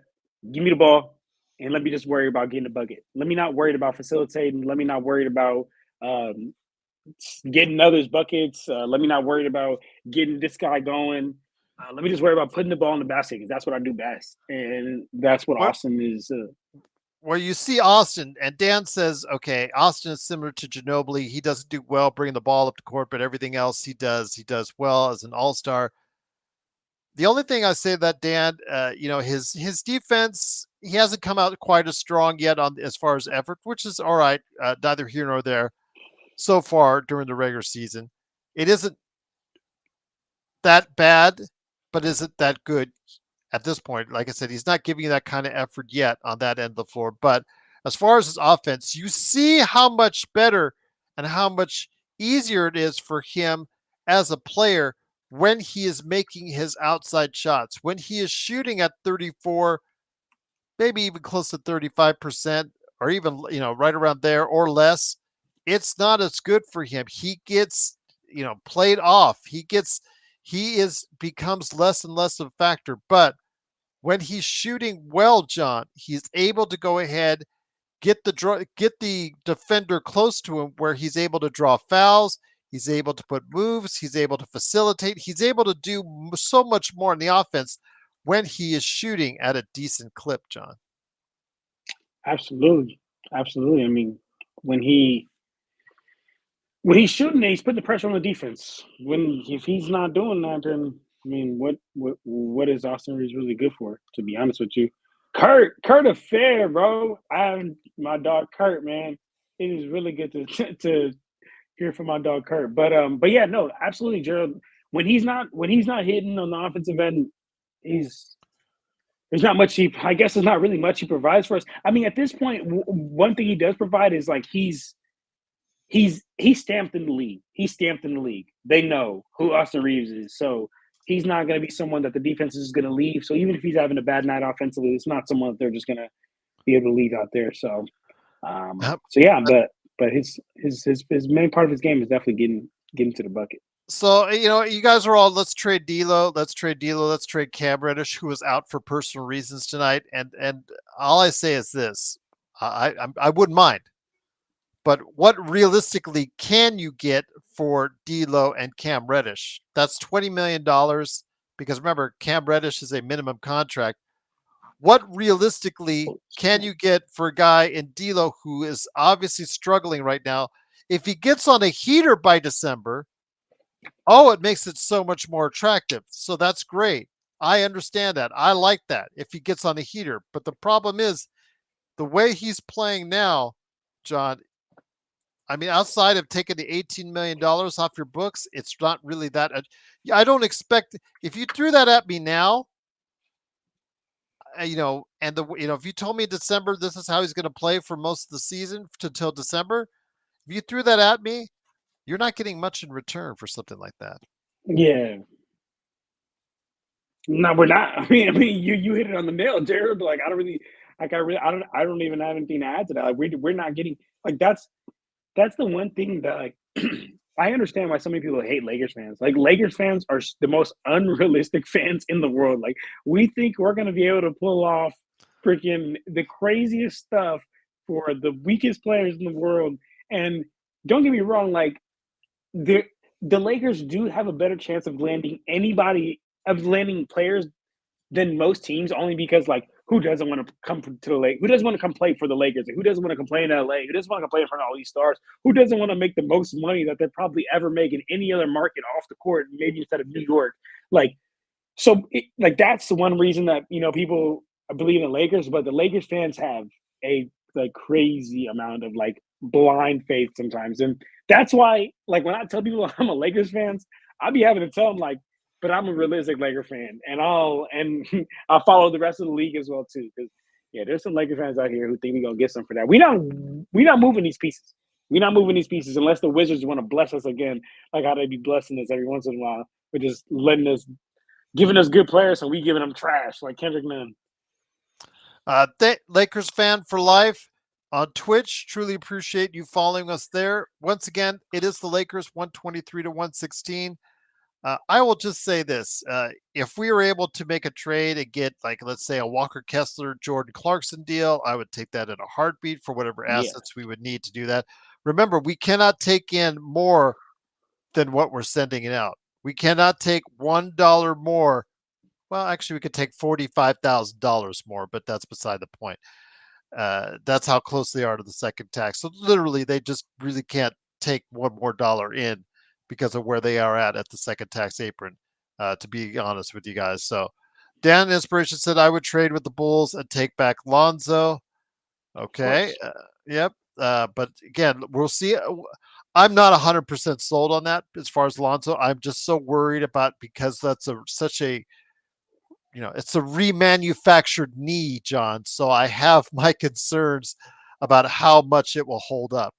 Give me the ball, and let me just worry about getting the bucket. Let me not worry about facilitating. Let me not worry about getting others buckets. Let me not worry about getting this guy going. Let me just worry about putting the ball in the basket because that's what I do best, and that's what What Austin is. where you see Austin, and Dan says, okay, Austin is similar to Ginobili. He doesn't do well bringing the ball up the court, but everything else he does well as an all-star. The only thing I say that Dan, his defense, he hasn't come out quite as strong yet on as far as effort, which is all right, neither here nor there so far during the regular season. It isn't that bad, but isn't that good at this point. Like I said, he's not giving you that kind of effort yet on that end of the floor. But as far as his offense, you see how much better and how much easier it is for him as a player when he is making his outside shots, when he is shooting at 34, maybe even close to 35%, or even, right around there or less. It's not as good for him. He gets, played off. He is becomes less and less of a factor. But when he's shooting well, John, he's able to go ahead, get the defender close to him where he's able to draw fouls, he's able to put moves, he's able to facilitate, he's able to do so much more in the offense when he is shooting at a decent clip, John. Absolutely, absolutely. I mean, when he when he's shooting, he's putting the pressure on the defense. When if he's not doing that, then I mean, what is Austin Reeves really good for? To be honest with you, Kurt Affair, bro. I'm my dog Kurt, man. It is really good to hear from my dog Kurt. But yeah, no, absolutely, Gerald. When he's not hitting on the offensive end, he's there's not much he. I guess there's not really much he provides for us. I mean, at this point, one thing he does provide is like he's stamped in the league. He's stamped in the league. They know who Austin Reeves is. So he's not going to be someone that the defense is going to leave. So even if he's having a bad night offensively, it's not someone that they're just going to be able to leave out there. So yeah, but his main part of his game is definitely getting to the bucket. So, you guys are all, let's trade D'Lo, let's trade D'Lo, let's trade Cam Reddish, who was out for personal reasons tonight. And all I say is this: I wouldn't mind, but what realistically can you get for D'Lo and Cam Reddish? That's $20 million, because remember, Cam Reddish is a minimum contract. What realistically can you get for a guy in D'Lo who is obviously struggling right now? If he gets on a heater by December, oh, it makes it so much more attractive. So that's great. I understand that. I like that if he gets on a heater. But the problem is the way he's playing now, John. I mean, outside of taking the $18 million off your books, it's not really that. I don't expect, if you threw that at me now, and if you told me in December this is how he's going to play for most of the season until December, if you threw that at me, you're not getting much in return for something like that. Yeah. No, we're not. I mean, you hit it on the nail, Jared. Like I don't really, like I don't even have anything to add to that. Like we're not getting like that's the one thing that like I understand why so many people hate Lakers fans. Like Lakers fans are the most unrealistic fans in the world. Like we think we're gonna be able to pull off freaking the craziest stuff for the weakest players in the world. And don't get me wrong, like the the Lakers do have a better chance of landing players than most teams, only because like who doesn't want to come to the Lake? Who doesn't want to come play for the Lakers? Who doesn't want to complain in LA? Who doesn't want to play in front of all these stars? Who doesn't want to make the most money that they probably ever make in any other market off the court, maybe instead of New York? Like like that's the one reason that people believe in the Lakers, but the Lakers fans have a like crazy amount of like blind faith sometimes, and that's why like when I tell people I'm a Lakers fan, I'll be having to tell them like, but I'm a realistic Laker fan, and I'll follow the rest of the league as well too. Because yeah, there's some Laker fans out here who think we're gonna get some for that. We not moving these pieces. We're not moving these pieces unless the Wizards want to bless us again, like how they be blessing us every once in a while. We're just giving us good players, and we giving them trash like Kendrick Nunn. Lakers fan for life on Twitch. Truly appreciate you following us there. Once again, it is the Lakers 123 to 116. I will just say this. If we were able to make a trade and get, like, let's say a Walker Kessler, Jordan Clarkson deal, I would take that in a heartbeat for whatever Yeah, assets we would need to do that. Remember, we cannot take in more than what we're sending it out. We cannot take $1 more. Well, actually, we could take $45,000 more, but that's beside the point. That's how close they are to the second tax. So literally, they just really can't take one more dollar in because of where they are at the second tax apron. To be honest with you guys, so Dan Inspiration said I would trade with the Bulls and take back Lonzo. Okay, yep. But again, we'll see. I'm not 100% sold on that as far as Lonzo. I'm just so worried about because that's such a it's a remanufactured knee, John. So I have my concerns about how much it will hold up.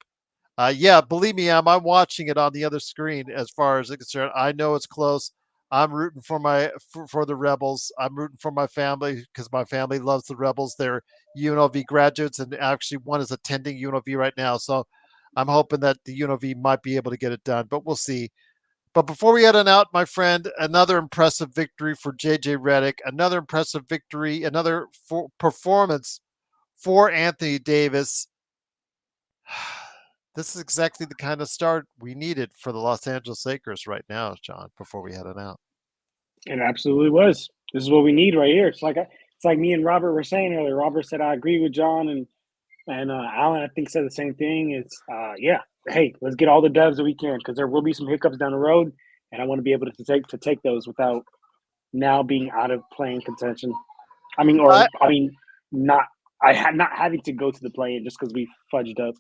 Yeah, believe me, I'm watching it on the other screen. As far as it's concerned, I know it's close. I'm rooting for the Rebels. I'm rooting for my family because my family loves the Rebels. They're UNLV graduates, and actually one is attending UNLV right now. So I'm hoping that the UNLV might be able to get it done, but we'll see. But before we head on out, my friend, another impressive victory for JJ Redick, another impressive victory, another performance for Anthony Davis. This is exactly the kind of start we needed for the Los Angeles Lakers right now, John, before we head on out. It absolutely was. This is what we need right here. It's like me and Robert were saying earlier. Robert said I agree with John, and Alan I think said the same thing. It's yeah. Hey, let's get all the dubs that we can because there will be some hiccups down the road, and I want to be able to take those without now being out of playing contention. Not not having to go to the play-in just because we fudged up.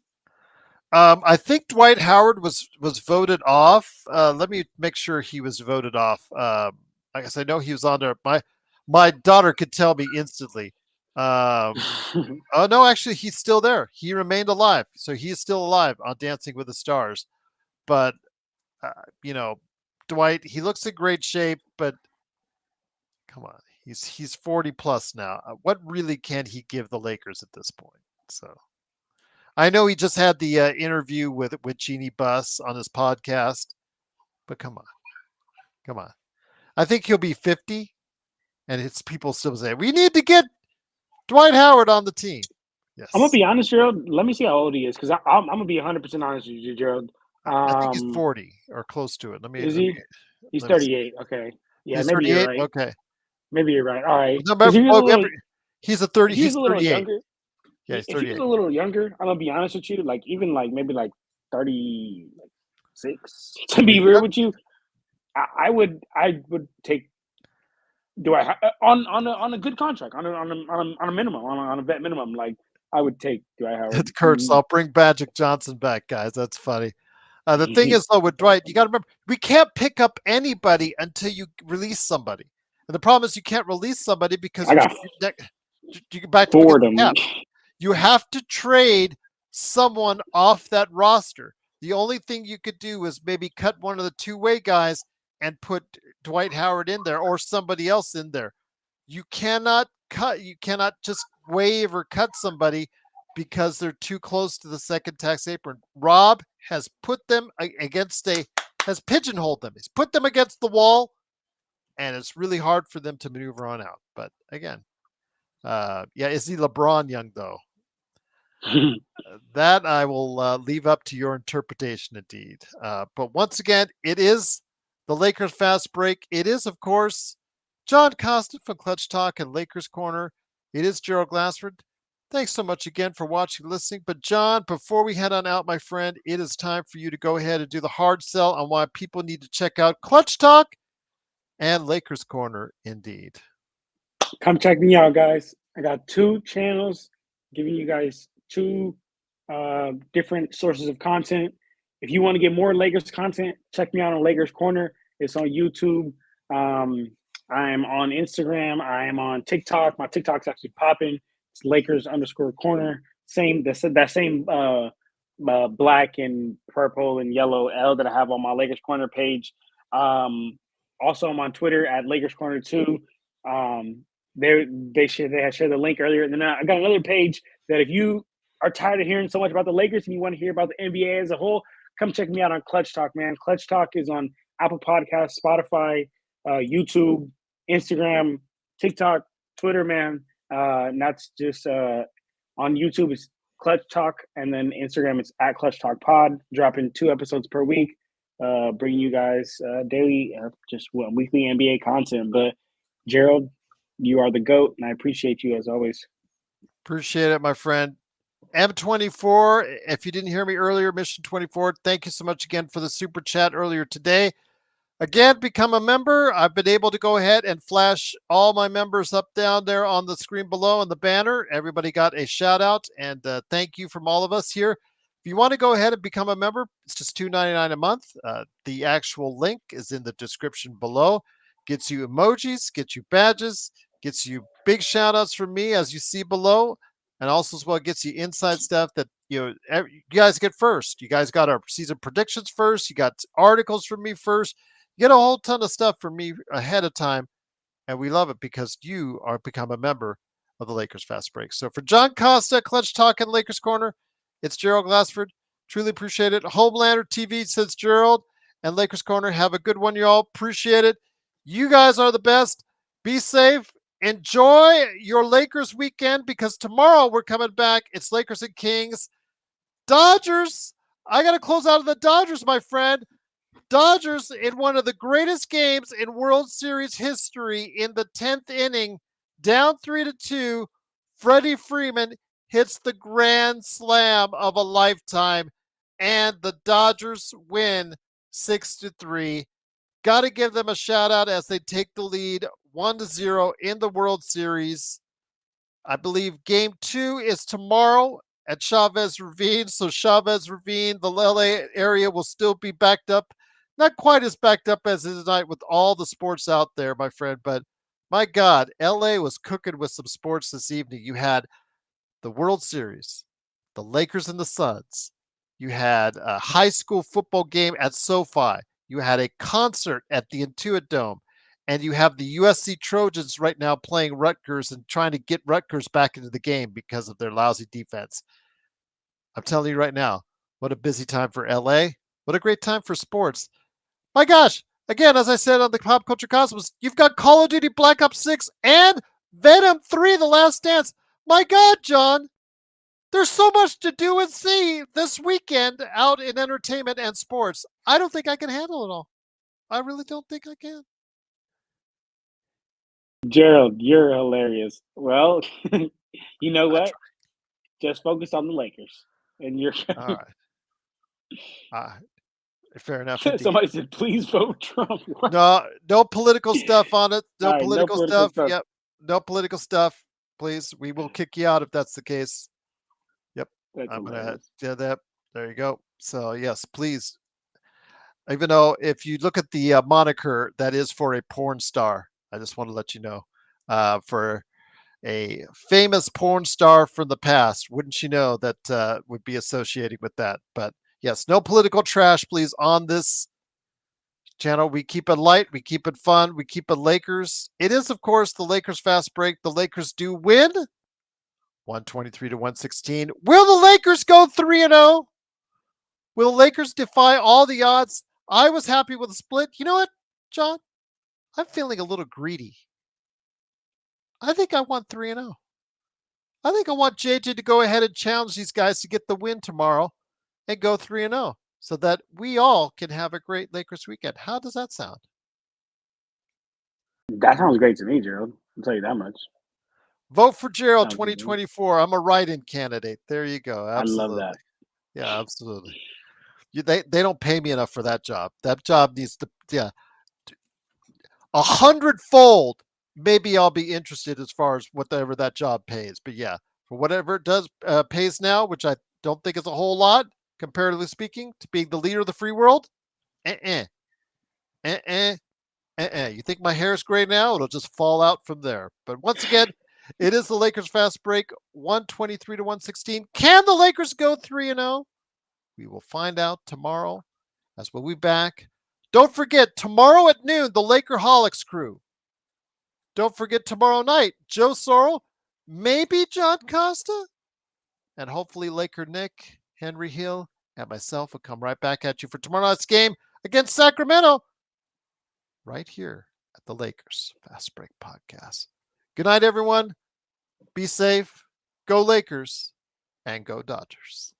I think Dwight Howard was voted off. Let me make sure he was voted off. I guess I know he was on there. My daughter could tell me instantly. Oh no, actually, he's still there. He remained alive, so he is still alive on Dancing with the Stars. But uh, you know, Dwight, he looks in great shape, but come on, he's 40 plus now. What really can he give the Lakers at this point? So I know he just had the interview with Jeannie Buss on his podcast, but come on. I think he'll be 50, and it's people still say we need to get Dwight Howard on the team. I'm gonna Yes, be honest, Gerald. Let me see how old he is because I'm gonna be 100% honest with you, Gerald. I think he's 40 or close to it. Is he? He's Let me see. 38. Okay, yeah, He's maybe you're 38. right. Okay. Maybe you're right. All right, No, because remember, oh, remember, he's a 30. if he was He's a little 38. younger, Yeah, he's if he was 38. a little younger, I'm gonna be honest with you. Like even like maybe like 36. To be real with you, I would take. Do I on a good contract on a minimum on a vet minimum? Like I would take Dwight Howard. It's Kurtz. I'll bring Magic Johnson back, guys. That's funny. The thing is, though, with Dwight, you got to remember, we can't pick up anybody until you release somebody. And the problem is, you can't release somebody because I got you back to bored of the them. cap. You have to trade someone off that roster. The only thing you could do is maybe cut one of the two-way guys and put Dwight Howard in there or somebody else in there. You cannot just waive or cut somebody because they're too close to the second tax apron. Rob has put them has pigeonholed them. He's put them against the wall, and it's really hard for them to maneuver on out. But again, yeah, is he LeBron young though? That I will leave up to your interpretation, indeed. But once again, it is the Lakers Fast Break. It is, of course, John Costin from Clutch Talk and Lakers Corner. It is Gerald Glassford. Thanks so much again for watching and listening. But, John, before we head on out, my friend, it is time for you to go ahead and do the hard sell on why people need to check out Clutch Talk and Lakers Corner, indeed. Come check me out, guys. I got 2 channels giving you guys 2 different sources of content. If you want to get more Lakers content, check me out on Lakers Corner. It's on YouTube. I am on Instagram. I am on TikTok. My TikTok's actually popping. It's Lakers_corner. That same black and purple and yellow L that I have on my Lakers Corner page. Also, I'm on Twitter at Lakers Corner 2. They had shared the link earlier, and then I got another page that if you are tired of hearing so much about the Lakers and you want to hear about the NBA as a whole, come check me out on Clutch Talk, man. Clutch Talk is on Apple Podcasts, Spotify, YouTube, Instagram, TikTok, Twitter, man. And that's just on YouTube, it's Clutch Talk, and then Instagram, it's at Clutch Talk Pod, dropping 2 episodes per week. bringing you guys daily, weekly NBA content. But Gerald, you are the GOAT, and I appreciate you as always. Appreciate it, my friend. M24, if you didn't hear me earlier, Mission 24, thank you so much again for the super chat earlier today. Again, become a member. I've been able to go ahead and flash all my members up down there on the screen below in the banner. Everybody got a shout out, and thank you from all of us here. If you want to go ahead and become a member, it's just $2.99 a month. The actual link is in the description below. Gets you emojis, gets you badges, gets you big shout outs from me as you see below, and also as well gets you inside stuff that you guys get first. You guys got our season predictions first. You got articles from me first. You get a whole ton of stuff from me ahead of time, and we love it because you are become a member of the Lakers Fast Break. So for John Costa, Clutch Talk and Lakers Corner, it's Gerald Glassford. Truly appreciate it. Homelander TV says Gerald, and Lakers Corner. Have a good one, y'all. Appreciate it. You guys are the best. Be safe. Enjoy your Lakers weekend because tomorrow we're coming back. It's Lakers and Kings. Dodgers. I got to close out of the Dodgers, my friend. Dodgers in one of the greatest games in World Series history in the 10th inning, down 3-2. Freddie Freeman hits the grand slam of a lifetime, and the Dodgers win 6-3. Got to give them a shout out as they take the lead 1-0 in the World Series. I believe game 2 is tomorrow at Chavez Ravine. So Chavez Ravine, the LA area will still be backed up. Not quite as backed up as it is tonight with all the sports out there, my friend. But my God, LA was cooking with some sports this evening. You had the World Series, the Lakers and the Suns. You had a high school football game at SoFi. You had a concert at the Intuit Dome. And you have the USC Trojans right now playing Rutgers and trying to get Rutgers back into the game because of their lousy defense. I'm telling you right now, what a busy time for LA. What a great time for sports. My gosh, again, as I said on the Pop Culture Cosmos, you've got Call of Duty Black Ops 6 and Venom 3 The Last Dance. My God, John, there's so much to do and see this weekend out in entertainment and sports. I don't think I can handle it all. I really don't think I can. Gerald, you're hilarious. Well, you know I what? try. Just focus on the Lakers, and you're. All right. Fair enough indeed. Somebody said, "Please vote Trump." No political stuff on it. No All right, no political political stuff. stuff. Yep. No political stuff. Please. We will kick you out if that's the case. Yep. That's I'm going to hilarious. do that. There you go. So, yes, please. Even though if you look at the moniker, that is for a porn star. I just want to let you know. For a famous porn star from the past. Wouldn't you know that would be associated with that? But yes, no political trash, please, on this channel. We keep it light, we keep it fun, we keep it Lakers. It is, of course, the Lakers fast break. The Lakers do win 123-116. Will the Lakers go 3-0? Will the Lakers defy all the odds? I was happy with the split. You know what, John? I'm feeling a little greedy. I think I want 3-0. I think I want JJ to go ahead and challenge these guys to get the win tomorrow and go 3-0 so that we all can have a great Lakers weekend. How does that sound? That sounds great to me, Gerald. I'll tell you that much. Vote for Gerald Sounds good. 2024. I'm a write-in candidate. There you go. I love Absolutely. that. Yeah, absolutely. They don't pay me enough for that job. That job needs to, yeah, 100-fold. Maybe I'll be interested as far as whatever that job pays. But yeah, for whatever it does pays now, which I don't think is a whole lot, comparatively speaking, to being the leader of the free world. Uh-uh. Uh-uh. Uh-uh. You think my hair is gray now? It'll just fall out from there. But once again, it is the Lakers fast break, 123-116. Can the Lakers go 3-0? We will find out tomorrow as we'll be back. Don't forget, tomorrow at noon, the Lakerholics crew. Don't forget tomorrow night, Joe Sorrell, maybe John Costa, and hopefully Laker Nick, Henry Hill, and myself will come right back at you for tomorrow night's game against Sacramento, right here at the Lakers Fast Break Podcast. Good night, everyone. Be safe. Go Lakers and go Dodgers.